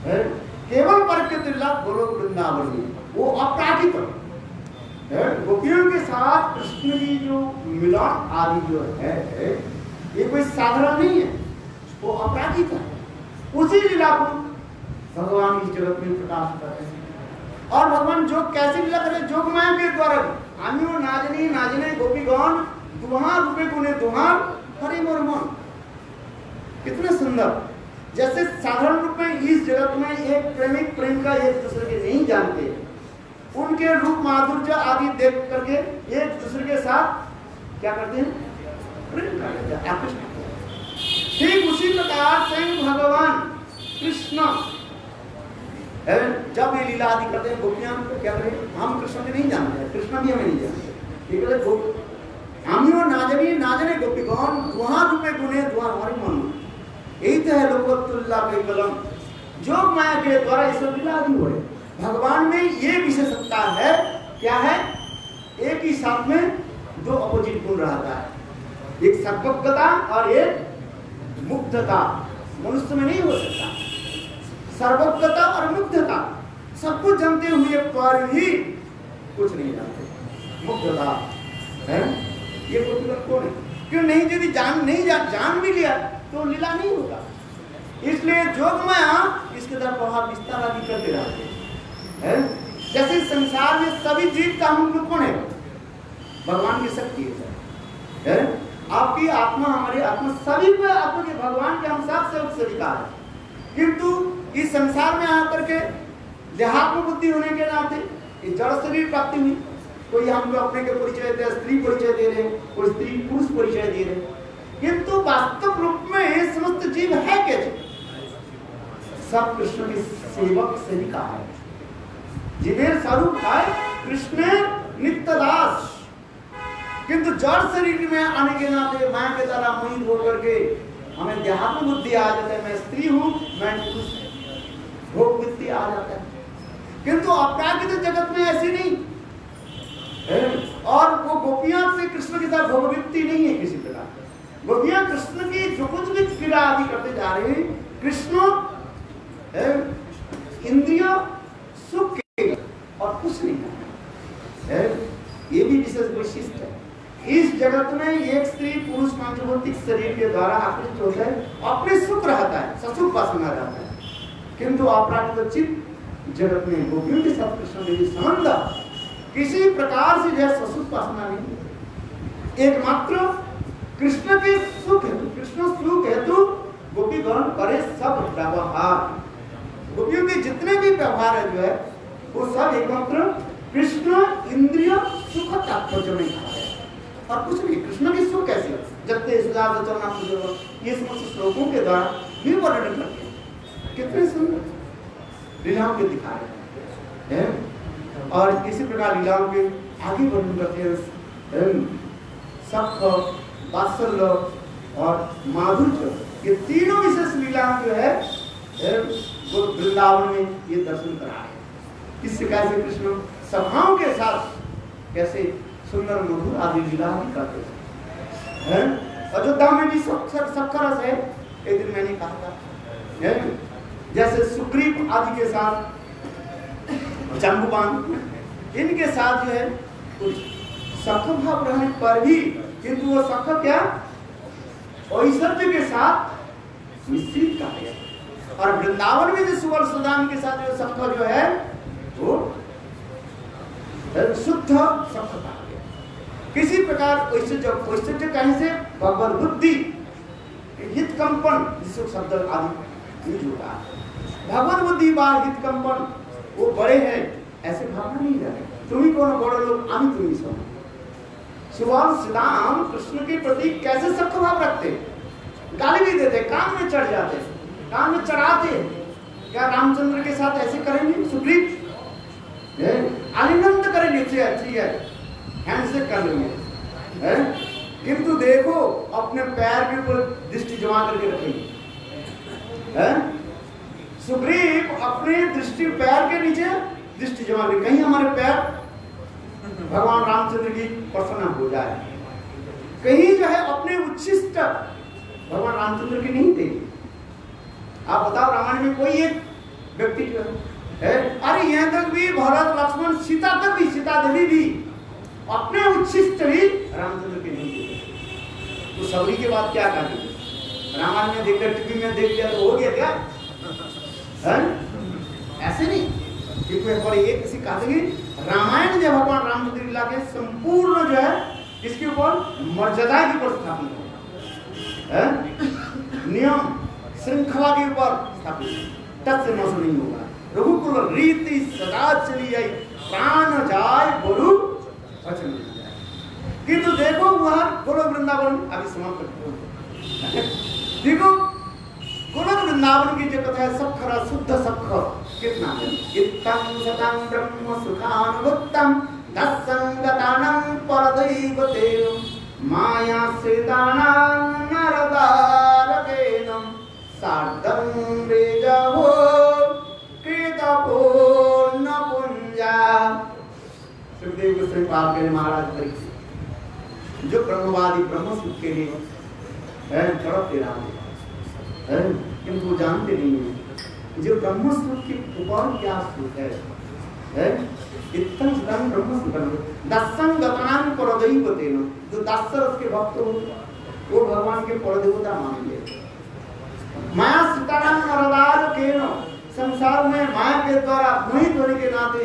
है, केवल पारक्यत्य लीला गोलोक वृंदावन में, वो अपराधिक है। गोपियों के साथ कृष्ण की जो मिलन आदि जो है ये कोई साधारण नहीं है, वो अपराधिक है। उसी लीला को भगवान इस जगत में प्रकाश करते हैं। और भगवान जोग कैसे लीला करे? जोग माया के द्वारा। आमियो नाजनी नाजने गोपीगण दुहा रूपे गुने दुहा हरे मोर मन। कितने सुंदर। जैसे साधारण रूप में इस जगत में एक प्रेमिक प्रेम का एक दूसरे के नहीं जानते, उनके रूप माधुर्य आदि देख करके एक दूसरे के साथ क्या करते हैं? प्रेम करते हैं, आकृष्ट करते हैं। ठीक उसी प्रकार स्वयं भगवान कृष्ण जब ये लीला आदि करते हैं गोपियां तो क्या करें, हम कृष्ण के नहीं जानते, कृष्ण भी हमें नहीं जानते, ये कहते हम ही नाजनी नाजने गोपीगण वहां रूपे गुणे द्वार हमारे मन, यही तो है लोकोत्तुल्ला के कलम, जो माया के द्वारा ईश्वर लीला आदि हो रहे। भगवान में ये विशेषता है, क्या है, एक ही साथ में दो अपोजिट गुण रहता है, एक सर्वज्ञता और एक मुग्धता। मनुष्य में नहीं हो सकता सर्वज्ञता और मुग्धता, सब कुछ जानते हुए पर ही कुछ नहीं जानते, मुग्धता है। ये कौन है? क्यों नहीं, यदि जान भी लिया तो लीला नहीं होगा। इसलिए जोगमाया इसके द्वारा प्रभाव विस्तार आदि करते रहते हैं। जैसे संसार में सभी जीव का हम कौन है, भगवान की शक्ति है। आपकी आत्मा, हमारी आत्मा, सभी को आत्मा के भगवान के हम साथ से अधिकार है, किंतु इस संसार में आकर के देहात्म बुद्धि होने के नाते जड़ शरीर प्राप्ति हुई। कोई हमको अपने के परिचय दे, स्त्री परिचय दे रहे, कोई स्त्री पुरुष परिचय दे रहे, किंतु वास्तव रूप में समस्त जीव है कैसे, सब कृष्ण के सेवक सेविका है, जिन्हें स्वरूप है कृष्ण नित्यदास। किंतु जड़ शरीर में आने के नाते माया के द्वारा मोहित होकर के हमें देहात्म बुद्धि आ जाता है, मैं स्त्री हूं, मैं पुरुष, भोग वृत्ति आ जाता है। किंतु अपराकृत जगत में ऐसी नहीं है। और वो गोपियां से कृष्ण के साथ भोग वृत्ति नहीं है किसी प्रकार। गोपियां कृष्ण की जो कुछ भी क्रीड़ा आदि करते जा रहे हैं, कृष्ण इंद्रिय सुख के और कुछ नहीं है। ये भी विशेष वैशिष्ट है। इस जगत में एक स्त्री पुरुष पांचभौतिक शरीर के द्वारा आकृष्ट होता है, अपने सुख रहता है, ससुख वासना रहता है, किंतु अपराकृत चित्त जगत में गोपियों के साथ कृष्ण के संबंध किसी प्रकार से जो ससुख वासना नहीं। एकमात्र कृष्ण के सुख हेतु, कृष्ण सुख हेतु गोपीगण करे सब व्यवहार। गोपियों के जितने भी व्यवहार है जो है वो सब एकमात्र कृष्ण इंद्रिय सुख तात्पर्य में है और कुछ नहीं। कृष्ण की सुख कैसे, जगते सुधार चरना, ये समस्त श्लोकों के द्वारा भी वर्णन करते हैं। कितने सुंदर लीलाओं के दिखा रहे हैं। और इसी प्रकार लीलाओं के आगे वर्णन करते हैं। सख, वात्सल्य और माधुर्य, ये तीनों विशेष लीलाएं जो है वो वृंदावन में ये दर्शन करा है। किस कैसे कृष्ण सभाओं के साथ कैसे सुंदर मधुर आदि लीला करते हैं। अयोध्या में भी सबका रस है। एक दिन मैंने कहा था जैसे सुग्रीव आदि के साथ जम्बुबान, इनके साथ जो है कुछ सख भाव रहने पर भी, किंतु वो सख क्या ऐश्वर्य के साथ मिश्रित कहा गया। और वृंदावन में जो सुवर्ण सुदाम के साथ जो सख जो है वो शुद्ध सख कहा गया। किसी प्रकार ऐश्वर्य कहीं से भगवत बुद्धि हित कंपन, जिसको शब्द आदि यूज होता है, भगवत बुद्धि बार हित कंपन वो बड़े हैं ऐसे भावना नहीं रहे। तुम्ही कौन बड़े लोग, आमी तुम्ही सो। सुवर्ण सुदाम कृष्ण के प्रति कैसे सख्त भाव रखते, गाली भी देते, कान में चढ़ जाते, कान में चढ़ाते। क्या रामचंद्र के साथ ऐसे करेंगे? सुग्रीव आलिंगन करेंगे, ठीक है, हैंडशेक कर लेंगे, किंतु देखो अपने पैर के ऊपर दृष्टि जमा करके रखेंगे। सुग्रीव अपने दृष्टि पैर के नीचे दृष्टि जमा करके, कहीं हमारे पैर भगवान रामचंद्र की प्रसन्न हो जाए, कहीं जो है अपने उच्छिष्ट भगवान रामचंद्र की नहीं थे। आप बताओ रामायण में कोई एक व्यक्ति जो है, अरे यहाँ तक भी भरत लक्ष्मण सीता तक भी, सीता देवी भी अपने उच्छिष्ट भी रामचंद्र के नहीं थे। तो सबरी के बाद क्या करेंगे? रामायण में देख लिया, टीवी में देख लिया तो हो गया क्या? ऐसे नहीं, क्योंकि ये किसी कहा कि रामायण जो भगवान रामचंद्र लीला के संपूर्ण जो है इसके ऊपर मर्यादा के ऊपर स्थापित है, नियम श्रृंखला के ऊपर स्थापित, टच से नष्ट नहीं होगा। रघुकुल रीति सदा चली आई, प्राण जाए गुरु वचन जाए। किंतु देखो वहां गोलोक वृंदावन अभी समाप्त देखो गोलोक वृंदावन की जो कथा है सखरा शुद्ध सख कितना है इत्थं सतं ब्रह्म सुखानुभुक्तं दस्संगतानं परदैवतेन माया श्रितानां नरदारकेन सार्धं वेजहो कृतपूर्ण पुंजा। सुखदेव गोस्वामी पाद के महाराज परीक्षित जो ब्रह्मवादी ब्रह्म सुख के लिए तड़पते रहे हैं किंतु जानते नहीं है जो ब्रह्म सुख के ऊपर क्या सुख है इतना सुखम ब्रह्म सुखम दस्सं गतनां परदैवतेन जो दासर उसके भक्त हो वो भगवान के परदेवता मानेंगे। माया सीताराम नरदार केन संसार में माया के द्वारा मोहित होने के नाते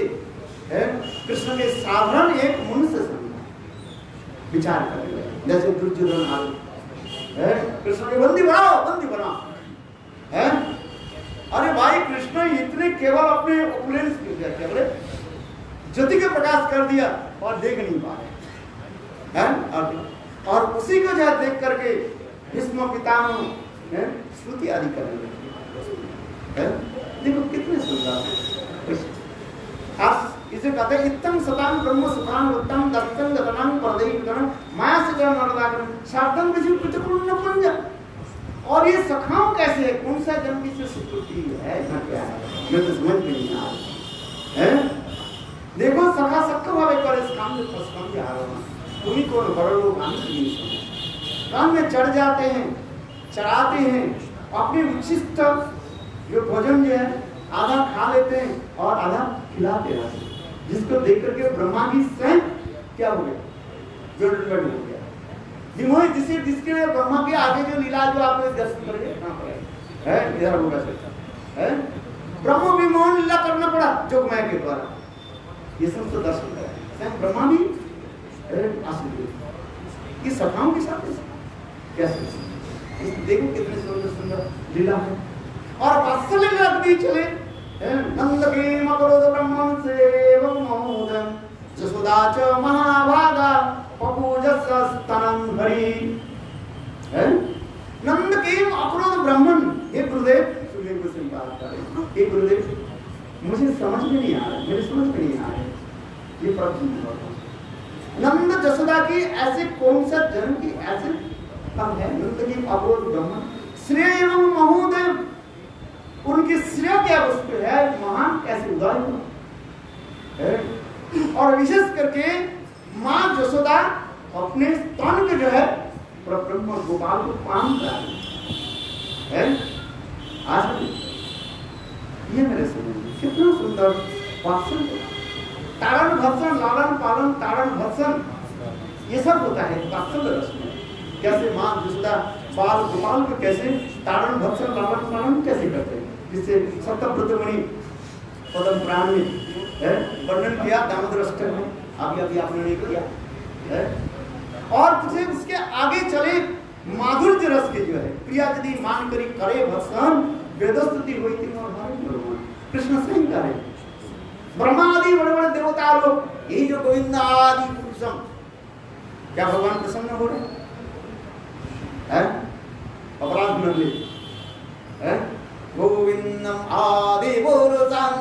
कृष्ण के साधारण एक मनुष्य समझा विचार कर जैसे दुर्योधन आदि कृष्ण के बंदी बनाओ है। अरे भाई कृष्ण इतने केवल अपने ऑपुलेंस के केवल ज्योति के प्रकाश कर दिया और देख नहीं पा रहे हैं और उसी को जो देख करके भीष्म पितामह श्रुति आदि करने लगे। देखो कितने सुंदर आप इसे कहते हैं इत्थं सतां ब्रह्म सुखान उत्तम दत्तं गतनां परदैवतेन माया से जन्म नरदार सार्धं विजु कृतपूर्ण पुंज। और ये सखाओं कैसे है कौन सा जन्म की सुकृति है ना क्या है मैं तो समझ में नहीं आ रहा है। देखो सखा सख्त भावे पर इस काम में फंस जा रहा हूं तुम्ही कौन बड़े लोग काम में चढ़ जाते हैं चढ़ाते हैं अपने उच्छिष्ट जो भोजन जो है आधा खा लेते हैं और आधा खिलाते रहते हैं जिसको देख करके ब्रह्मा जी स्वयं क्या हो गया जोड़ हो गया जिन्होंने जिसके ब्रह्मा के आगे जो लीला जो आपने दर्शन करेंगे है इधर होगा है ब्रह्म विमोहन लीला करना पड़ा जोगमाया के द्वारा ये सब तो दर्शन करें स्वयं ब्रह्मा भी ये सभाओं के साथ कैसे देखो कितने सुंदर सुंदर लीला है। और वात्सल्य लीला भी चले नंद के मकरोद ब्रह्मं सेवं महोदयं जसोदा च महाभागा पपूजस्तनं हरि नंद के अक्रोध ब्राह्मण हे गुरुदेव सुखदेव को स्वीकार करें हे गुरुदेव मुझे समझ में नहीं आ रहा मेरे समझ में नहीं आ रहा ये प्रश्न नंद जसोदा की ऐसे कौन सा जन्म की ऐसे कम है नंद की अक्रोध ब्राह्मण श्रेय एवं महोदय उनकी श्रेय क्या वस्तु है महान कैसे उदार है और विशेष करके मां जसोदा अपने स्तन के जो है ब्रह्म गोपाल को पान करा है आज ये मेरे समझ कितना सुंदर वात्सल्य तारण भर्षण लालन पालन तारण भर्षण ये सब होता है वात्सल्य रस में कैसे मां जसोदा बाल गोपाल को कैसे तारण भर्षण लालन पालन कैसे करते हैं जिससे सप्तव्रतमणि पदम पुराण में वर्णन किया दामोदर अष्टक में अभी आपने नहीं किया है और तुझे उसके आगे चले माधुर्य रस के जो है प्रिया यदि मान करी करे भर्षण वेदस्तुति हुई थी और भगवान कृष्ण स्वयं करे ब्रह्मा आदि बड़े बड़े देवता लोग यही जो गोविंद आदि पुरुषम क्या भगवान प्रसन्न हो रहे हैं अपराध मन ले गोविंदम आदि पुरुषम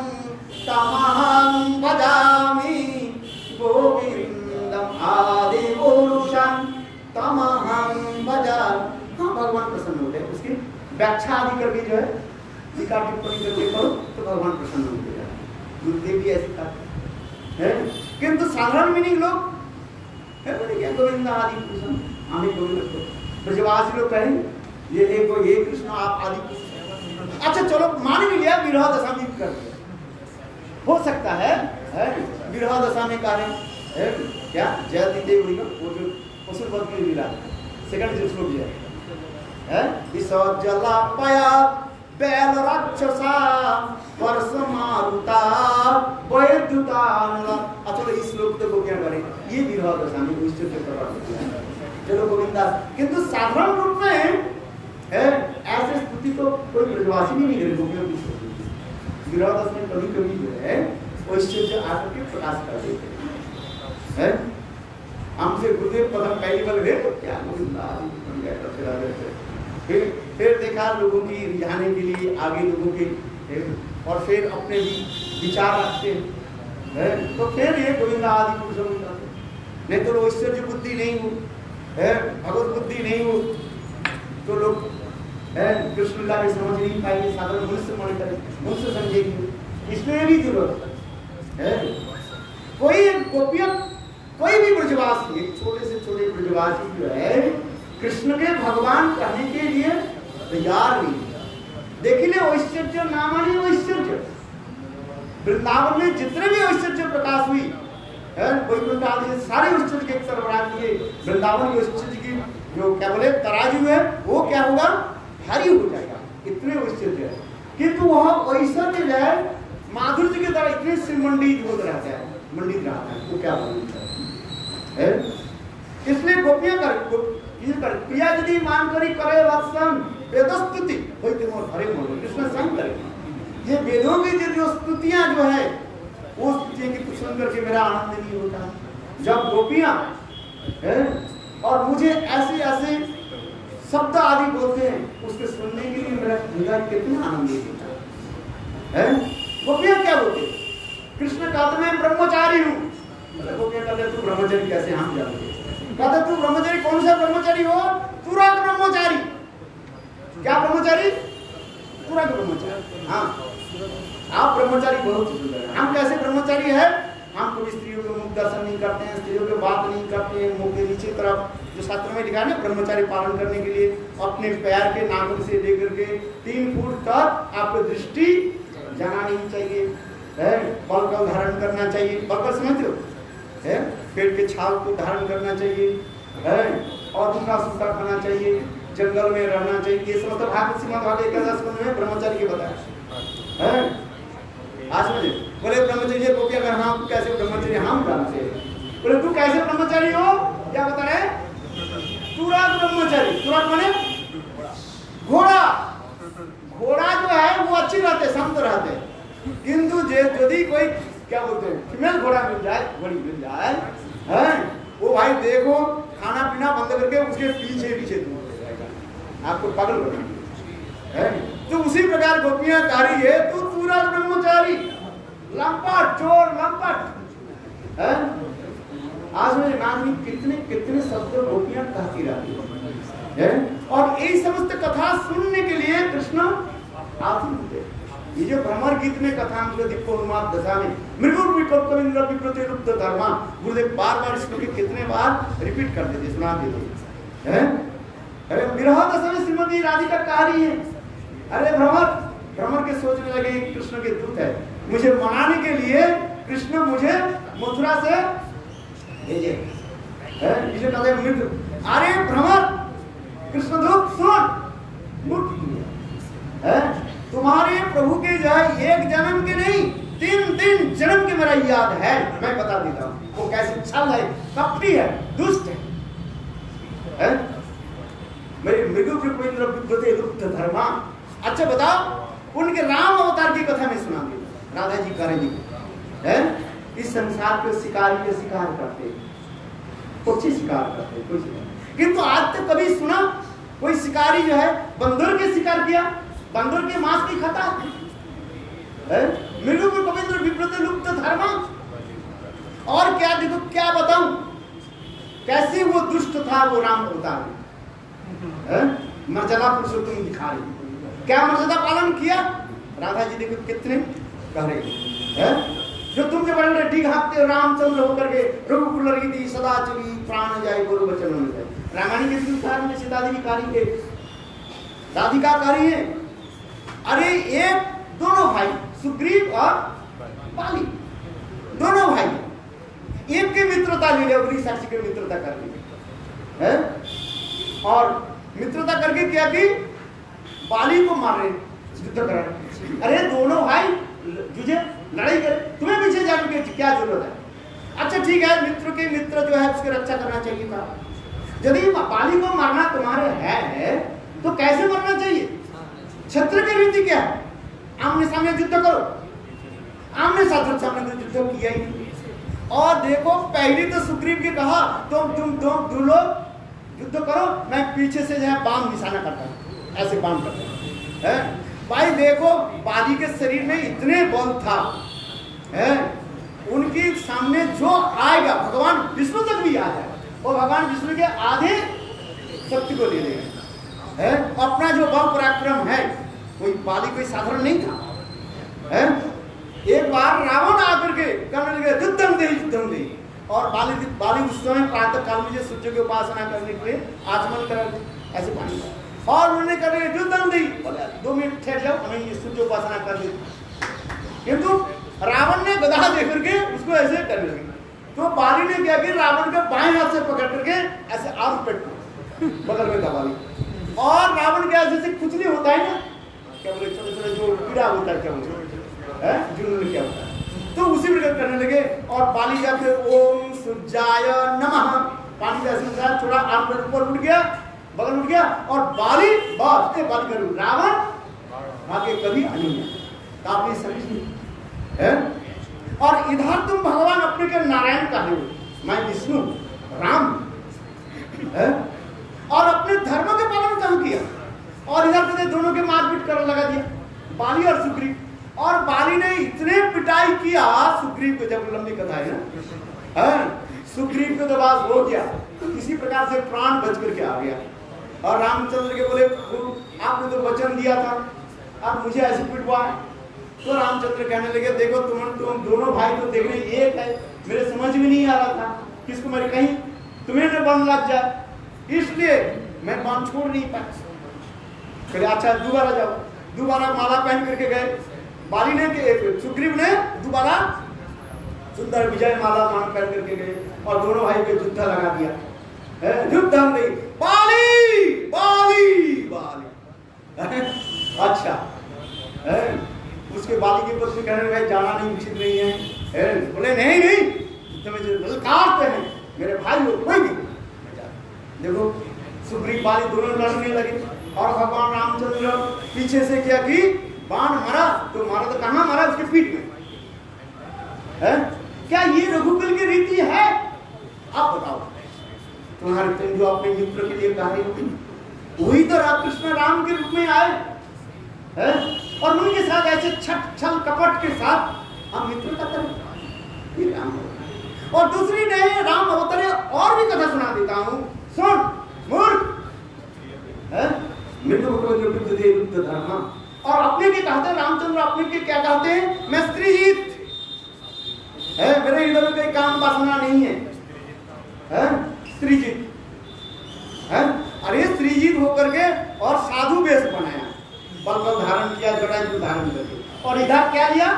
तमहं भजामि गोविंदम आदि पुरुषं तमहं भजामि। हाँ भगवान प्रसन्न होते हैं उसकी व्याख्या आदि करके जो है टीका टिप्पणी करके करो तो भगवान प्रसन्न होते हैं गुरुदेव भी ऐसे करते हैं किंतु साधारण मीनिंग लोग है बोले क्या गोविंद आदि पुरुषं हमें गोविंद ब्रजवासी लोग कहें ये कृष्ण आप आदि पुरुष अच्छा चलो मान भी लिया विरह दशा में कर दिया हो सकता है विरह दशा में कार्य है क्या जयति देव वो जो पशुपत की लीला सेकंड जो श्लोक है इस जला पया बैल राक्षसा वर्ष मारुता वैद्युता अच्छा इस श्लोक को क्या करें ये विरह दशा में निश्चित से करवा चलो गोविंदास किंतु साधारण रूप में ऐसे स्तुति तो कोई ब्रजवासी भी नहीं करे गोपियों की विरह दशा में कभी कभी जो है वो ऐश्वर्य आकर के प्रकाश कर देते हैं हमसे गुरुदेव पदम पहली बार है तो क्या गोविंदा फिर फिर देखा लोगों की रिझाने के लिए आगे लोगों के, और फिर अपने भी विचार रखते हैं, तो फिर ये गोविंदा आदि पुरुषों में जाते। नहीं तो ऐश्वर्य बुद्धि नहीं हो, भगवत बुद्धि नहीं हो, तो लोग कृष्ण लीला में समझ नहीं पाएंगे, साधारण मनुष्य मन करें, मनुष्य समझेंगे। इसमें भी जरूरत है कोई गोपियां, कोई भी ब्रजवासी, एक छोटे से छोटे ब्रजवासी जो है कृष्ण के भगवान कहने के लिए तैयार नहीं। देखिए ऐश्वर्य नामानी ऐश्वर्य, वृंदावन में जितने भी ऐश्वर्य प्रकाश हुई वैकुंठ आदि सारे ऐश्वर्य के सरबराह किए, वृंदावन की ऐश्वर्य की जो क्या बोले तराजू है वो क्या होगा, भारी हो जाएगा, इतने ऐश्वर्य है। किंतु वह ऐश्वर्य जो है माधुर्य की तरह इतने श्रीमंडित होता रहता है, मंडित रहता है, वो क्या बोलता है। इसलिए गोपियां कर प्रिया यदि मान करी करे वत्सन वेदस्तुति होते मोर हरे मोर, कृष्ण संग करे। ये वेदों की जो स्तुतियां जो है वो स्तुतियां की सुन करके मेरा आनंद नहीं होता। जब गोपियां और मुझे ऐसे ऐसे शब्द आदि बोलते हैं उसके सुनने के लिए मेरा हृदय कितना आनंदित होता है। गोपियां क्या बोलते, कृष्ण कहते मैं ब्रह्मचारी हूँ। गोपियां कहते तू ब्रह्मचारी कैसे, हम जानते। कहते तू ब्रह्मचारी, कौन सा ब्रह्मचारी हो, तुरंत ब्रह्मचारी। क्या ब्रह्मचारी, तुरंत ब्रह्मचारी। हाँ आप ब्रह्मचारी बहुत सुंदर है। हम कैसे ब्रह्मचारी है, हम कभी स्त्रियों के मुख दर्शन नहीं करते हैं, स्त्रियों के बात नहीं करते हैं, मुख के नीचे तरफ जो शास्त्र में लिखा है ना ब्रह्मचारी पालन करने के लिए अपने पैर के नाखून से लेकर के 3 फुट तक आपको दृष्टि जाना नहीं चाहिए, बल का धारण करना चाहिए, बल का समझते हो, पेट के छाल को धारण करना चाहिए, और दूसरा सूखा खाना चाहिए, जंगल में रहना चाहिए। ये सब मतलब भागवत श्रीमद् भागवत 11 में ब्रह्मचारी के बताया। आज मुझे बोले ब्रह्मचर्य गोपियां कर, हम कैसे ब्रह्मचर्य हम जानते हैं। बोले तू कैसे ब्रह्मचारी हो, क्या बता रहे, तुरंत ब्रह्मचारी। तुरंत माने घोड़ा, घोड़ा जो है वो अच्छी रहते, शांत रहते, किंतु यदि कोई क्या बोलते हैं फीमेल घोड़ा मिल जाए, घोड़ी मिल जाए, वो भाई देखो खाना पीना बंद करके उसके पीछे पीछे दूर हो जाएगा, आपको पागल बना। तो उसी प्रकार गोपियां कह रही है तू पूरा ब्रह्मचारी, लंपट, चोर, लंपट। आज में नाम कितने कितने शब्द गोपियां कहती रहती है, और यही समस्त कथा सुनने के लिए कृष्ण आते होते। ये जो भ्रमर गीत में कथा दीपोन्माद दशा में धर्मा, गुरुदेव बार बार इसको कितने बार रिपीट कर देते, सुना देते हैं। अरे विरह दशा में श्रीमती राधिका कह रही है, अरे भ्रमर के सोचने लगे कृष्ण के दूत है, मुझे मनाने के लिए कृष्ण मुझे मथुरा से भेजे, अरे भ्रमर कृष्ण दूत सुन, तुम्हारे प्रभु के जो है 1 जन्म के नहीं 3 जन्म के मेरा याद है, मैं बता देता हूँ वो कैसे छल है, कपटी है, दुष्ट है, मेरे मृगु धर्मा। अच्छा बताओ, उनके राम अवतार की कथा में सुना दी, राधा जी करें जी है इस संसार के शिकारी के शिकार करते, कुछ शिकार करते, कुछ, किंतु आज तक कभी सुना कोई शिकारी जो है बंदर के शिकार किया, बंदर के मांस की खाता है, मृगु को पवित्र विप्रत लुप्त धर्मा। और क्या देखो, क्या बताऊं कैसे वो दुष्ट था वो राम अवतार, मर्यादा पुरुषोत्तम दिखा रही, क्या मर्यादा पालन किया। राधा जी देखो कितने कह रहे हैं, जो तुम जो बड़े ठीक हाँकते हो रामचंद्र होकर के, रघुकुल रीति सदा चली प्राण जाए गुरु वचन में जाए। रामायण के उदाहरण में सीताधिकारी के राधिकाकारी है। अरे एक दोनों भाई सुग्रीव और बाली, दोनों भाई एक के मित्रता ले लिया, अपनी साक्षी के मित्रता कर ली है, और मित्रता करके क्या की बाली को मार रहे, युद्ध कर रहे। अरे दोनों भाई जुझे लड़ाई करे, तुम्हें पीछे जाने की क्या जरूरत है। अच्छा ठीक है, मित्र के मित्र जो है उसकी रक्षा करना चाहिए था। यदि बाली को मारना तुम्हारे है तो कैसे मरना चाहिए, क्षत्र की रीति क्या है, आमने सामने युद्ध करो, आमने सामने युद्ध किया ही। और देखो पहले तो सुग्रीव के कहा तुम लोग युद्ध करो, मैं पीछे से जो है बाण निशाना करता हूँ, ऐसे बाण करते हैं। भाई देखो बाली के शरीर में इतने बल था, है उनके सामने जो आएगा भगवान विष्णु तक भी आ जाए, वो भगवान विष्णु के आधे शक्ति को ले लेगा, है अपना जो बल पराक्रम है, कोई बाली कोई साधारण नहीं था, है। एक बार रावण आकर के कहने लगे युद्धम दे, और बाली उस समय प्रातः काल में सूर्य की उपासना करने के लिए आचमन कर ऐसे पानी, और उन्होंने कहा युद्धम दी, 2 मिनट ठहर जाओ हमें सूर्य उपासना कर दी, किंतु रावण ने गदा देकर के उसको ऐसे करने लगे, तो बाली ने क्या किया, रावण के बाएं हाथ से पकड़ करके ऐसे आग पेट बगल में दबा ली, और रावण के जैसे खुजली होता है ना, क्या बोले छोटे छोटे जो कीड़ा होता है, क्या बोलते हैं जुनून क्या होता है, तो उसी प्रकार करने लगे, और बाली जाकर ओम सूर्याय नमः पानी का ऐसे थोड़ा आग में ऊपर उठ गया, बगल उठ गया, और बाली बात बाली करूँ रावण आगे कभी नहीं है, आप ये समझिए, है। और इधर तुम भगवान अपने के नारायण का हो, मैं विष्णु राम, है, और अपने धर्म के पालन कहाँ किया, और इधर तुमने दोनों के मारपीट कर लगा दिया, बाली और सुग्रीव, और बाली ने इतने पिटाई किया सुग्रीव को, जब लंबी कथा है ना, सुग्रीव को तो बस हो गया, किसी प्रकार से प्राण बच करके आ गया, और रामचंद्र के बोले आपने तो वचन दिया था, अब मुझे ऐसे पिटवा, तो रामचंद्र कहने लगे देखो तुम दोनों भाई तो देखने एक है, मेरे समझ में नहीं आ रहा था किसको मेरे, कहीं तुम्हें न बन लग जाए, इसलिए मैं बाण छोड़ नहीं पाया। कहले अच्छा दोबारा जाओ, दोबारा माला पहन करके गए, बाली ने सुग्रीव ने दोबारा सुंदर विजय माला मान पहन करके गए, और दोनों भाई पे युद्ध लगा दिया, युद्धम नहीं बाली बाली बाली अच्छा है। उसके बाली के पक्ष में कहने लगे जाना नहीं उचित नहीं है, बोले नहीं नहीं तुम्हें जो ललकारते हैं मेरे भाई लोग कोई नहीं। देखो सुग्रीव बाली दोनों लड़ने लगे, और भगवान रामचंद्र पीछे से क्या की बाण मारा, तो मारा तो कहां मारा, उसके पीठ में, है। क्या ये रघुकुल की रीति है? आप बताओ, तुम्हारे तुम जो अपने मित्र के लिए कह रहे हो, वही तो कृष्ण राम के रूप में आए, है, और उनके साथ ऐसे छल कपट के साथ हम मित्रता करें, ये राम। और दूसरी नहीं राम अवतरे, और भी कथा सुना देता हूं, सुन मूर्ख, है धर्म, और अपने के कहते हैं रामचंद्र, अपने के क्या कहते हैं, मैं स्त्रीजीत है, मेरे हृदय में कोई काम वासना नहीं है, स्त्रीजीत है। अरे स्त्रीजीत होकर के और साधु वेश बनाया, बल धारण किया, जटायु धारण करके, और इधर क्या लिया,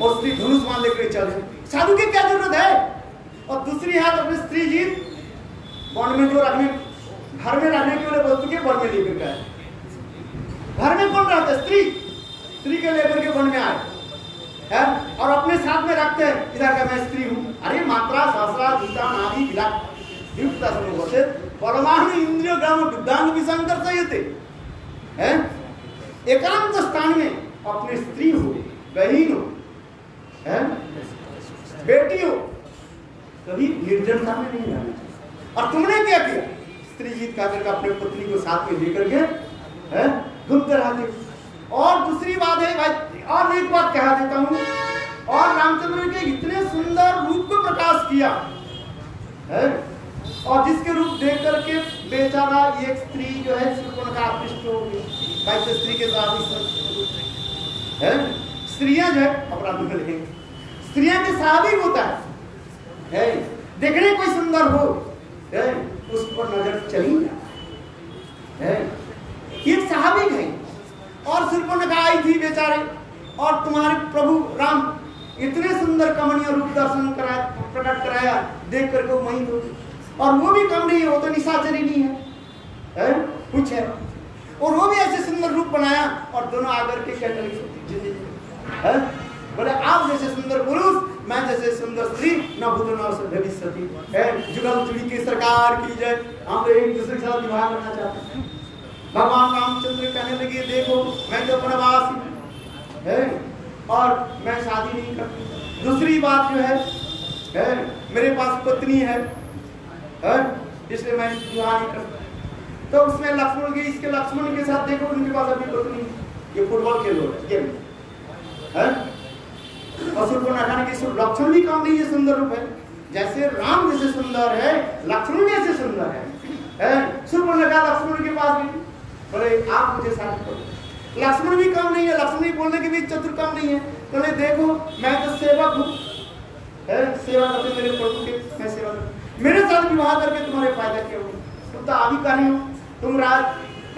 और स्त्री धनुष मान लेकर चले, साधु की क्या जरूरत है। और दूसरी हाथ अपने स्त्रीजीत वन में जो रखने, घर में रहने के लिए वस्तु के वन में लेकर गए, घर में कौन रहता है, स्त्री के लेकर के वन में आए, है, और अपने साथ में रखते हैं, इधर का मैं स्त्री हूं, अरे मात्रा सहस्रा दूता नारी विला युक्ता समूहते परमाणु इंद्रिय ग्राम विद्यांग विसंकर संयते, है, एकांत स्थान में अपनी स्त्री हो, बहन हो, है, बेटी हो, कभी निर्जनता में नहीं रहना। और तुमने क्या किया, स्त्रीजीत का करके अपने पत्नी को साथ में लेकर के, है, घूमते रहते। और दूसरी बात है भाई, और एक बात कह देता हूं, और रामचंद्र के इतने सुंदर रूप को प्रकाश किया, है, और जिसके रूप देख करके बेचारा एक स्त्री जो है शूर्पणखा आकृष्ट हो गई, भाई तो स्त्री के साथ है, स्त्रियां जो है अपराध में लगेंगे, स्त्रियां के स्वाभाविक होता है, देखने कोई सुंदर हो, है, उस पर नजर चली है, ये स्वाभाविक है। और शूर्पणखा आई थी बेचारे, और तुम्हारे प्रभु राम इतने सुंदर कमनीय रूप दर्शन कराया, प्रकट कराया, देख करके वो मोहित हो गई। और वो भी कम नहीं है, वो तो निशाचरी नहीं है, कुछ है, और वो भी ऐसे सुंदर रूप बनाया, और दोनों आकर के कहने लगे, बोले आप जैसे सुंदर पुरुष, मैं जैसे सुंदर स्त्री, न भूत न भविष्यति, जुगल जुड़ी की सरकार की जय। हम एक दूसरे के साथ विवाह करना चाहते हैं। भगवान रामचंद्र कहने लगे देखो मैं तो वनवासी है, और मैं शादी नहीं करती। दूसरी बात जो है मेरे पास पत्नी है, इसलिए मैं विवाह नहीं करता। तो उसमें लक्ष्मण के इसके लक्ष्मण के साथ देखो उनके पास अभी पत्नी, ये फुटबॉल खेल रहे हैं गेम है। और शूर्पणखा ने की लक्ष्मण भी काम नहीं है, सुंदर रूप है, जैसे राम जैसे सुंदर है लक्ष्मण जैसे सुंदर है। शूर्पणखा लक्ष्मण के पास गई, बोले आप मुझे शादी करो। लक्ष्मण भी काम नहीं है, लक्ष्मण भी बोलने के बीच चतुर काम नहीं है। बोले देखो मैं तो सेवक हूँ, सेवा करते मेरे प्रभु के, मैं सेवा करता, मेरे साथ विवाह करके तुम्हारे फायदा क्या होगा? तुम तो आदि का नहीं हो, तुम राज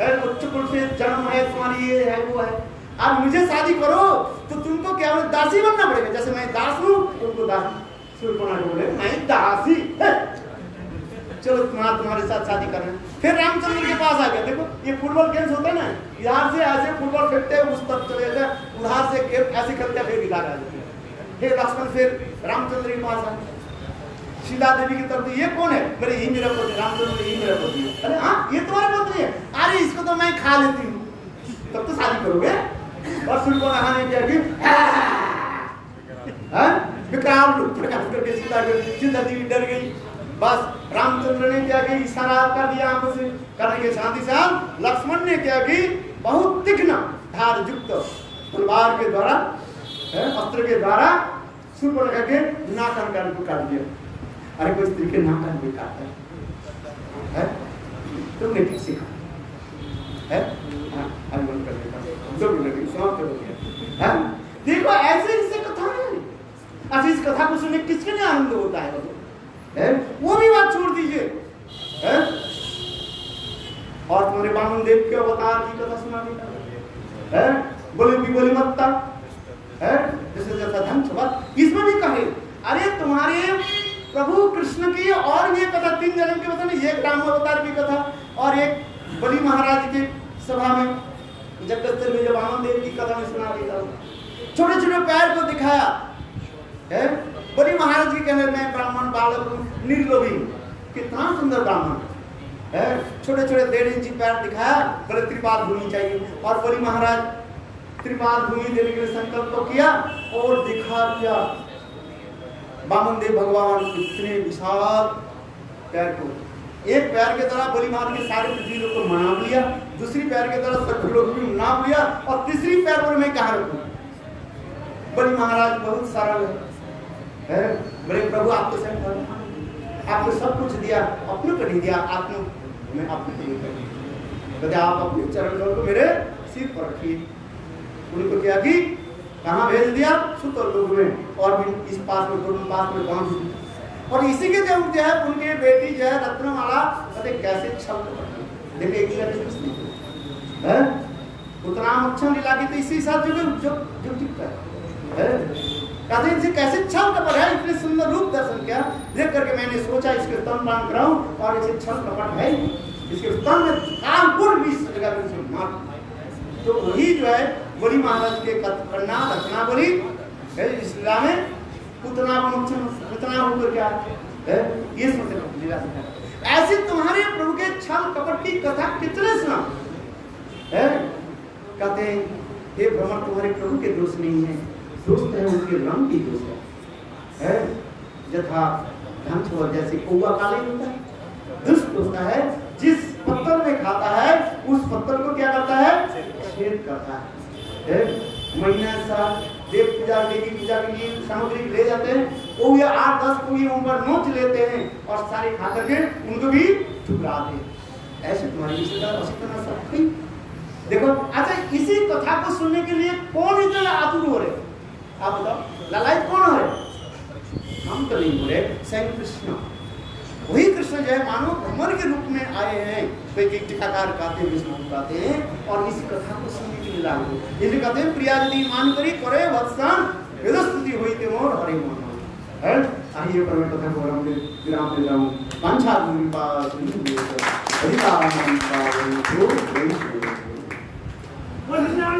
है, उच्च कुल से जन्म है, तुम्हारी ये है वो है, अब मुझे शादी करो तो तुमको क्या दासी बनना पड़ेगा, जैसे मैं दास हूँ तुमको दासी। शूर्पणखा बोले मैं दासी, चलो तुम्हारे साथ शादी करना। फिर रामचंद्र के पास आ गया, देखो ये फुटबॉल गेम्स होता है ना, इधर से ऐसे फुटबॉल फेंकते हैं उस तरफ चले जाते हैं, उधर से ऐसे खेलते हैं फिर इधर आ जाते हैं। फिर लक्ष्मण फिर रामचंद्र के पास आए, सीता देवी की तरफ, ये कौन है? मेरे यही मेरा पति, रामचंद्र यही मेरा पति है। अरे हाँ ये तुम्हारे पति है, अरे इसको तो मैं खा लेती हूँ, तब तो शादी करोगे। और शूर्पणखा ने क्या कि विकराल रूप प्रकट करके सीता देवी डर गई। बस रामचंद्र ने क्या कि इशारा कर दिया आंखों से, करने के साथ ही साथ लक्ष्मण ने क्या कि बहुत तीक्ष्ण धार युक्त तलवार के द्वारा, अस्त्र के द्वारा शूर्पणखा के नाक को काट दिया। अरे कोई स्त्री के नाक कान भी काटता है, तुमने ठीक सीखा है? अनुमान कर देता 2 मिनट समाप्त हो गया। देखो ऐसे ऐसे कथा है, अच्छा इस कथा को सुनने किसके लिए आनंद होता है? वो भी बात छोड़ दीजिए, और तुम्हारे वामन देव के अवतार की कथा सुना देता है, बोले भी बोली मत्ता है, जैसे जैसा धन छपत, इसमें भी कहे अरे तुम्हारे प्रभु कृष्ण की और ये कथा 3 जन्म की बताने, एक राम अवतार की कथा और एक बलि महाराज के सभा में जगदस्तर में जब वामन देव की कथा में सुना देता हूँ, छोटे छोटे पैर को दिखाया है। बलि महाराज जी कहने मैं ब्राह्मण बालक हूँ, निर्लोभी, कितना सुंदर ब्राह्मण है, छोटे छोटे 1.5 इंची पैर दिखाया, बोले त्रिपाद भूमि चाहिए। और बलि महाराज त्रिपाद भूमि देने के लिए संकल्प तो किया और दिखा दिया वामन देव भगवान इतने विशाल पैर को, एक पैर के द्वारा बलि महाराज के सारे पृथ्वी लोग को मना लिया, दूसरी पैर के द्वारा सब लोग भी नाप लिया, और तीसरी पैर पर मैं कहाँ रखूं? बलि महाराज बहुत सरल है, बोले प्रभु आपको सब आपको सब कुछ दिया, अपने को नहीं दिया, आत्मा मैं अपने को नहीं कर, कहते आप अपने चरण को मेरे सिर पर रखिए। उनको क्या कि कहाँ भेज दिया? सुतर लोग में, और भी इस पास में दोनों पास में बांध दिया। और इसी के जब जो है उनके बेटी जो है रत्नमाला, कहते कैसे छल देखिए एक है उतना अच्छा लीला की, तो इसी साथ जो कहते इनसे कैसे छल कपट है, इतने सुंदर रूप दर्शन किया, देख करके मैंने सोचा इसके स्तनपान कराऊं, और इसे छल कपट है इसके स्तन में कानपुर भी जगह। तो वही जो है बलि महाराज के कन्या रत्नावली इस लीला में उतना होकर क्या है ये सोचते लीला से। ऐसे तुम्हारे प्रभु के छल कपट की कथा कितने सुना है? कहते हैं हे भ्रमण तुम्हारे प्रभु के दोष नहीं है, दोष है उनके रंग की दोष है। यथा धन छोड़ जैसे कौवा काले होता है, दुष्ट होता है, जिस पत्थर में खाता है उस पत्थर को क्या करता है? छेद करता है। महीना साल देव पूजा देवी पूजा के लिए सामग्री ले जाते हैं, वो ये 8-10 को ये ऊपर नोच लेते हैं और सारे खा करके उनको भी ठुकराते हैं। ऐसे तुम्हारी रिश्तेदार देखो। अच्छा इसी कथा को सुनने के लिए कौन इतना आतुर हो रहे? आप बताओ, ललायत कौन हो रहे? हम तो नहीं हो रहे, स्वयं कृष्ण। वही कृष्ण जो है मानव भ्रमर के रूप में आए हैं, कोई टीकाकार कहते हैं, विष्णु कहते हैं, और इस कथा को सुनने के लिए लागू इसलिए कहते हैं प्रिया यदि मान करी करे वत्सन वेदस्तुति होइते मोर हरि मन है। आइए पर मैं कथा को विराम दे रहा हूं। पांचा दूरी पास अधिकार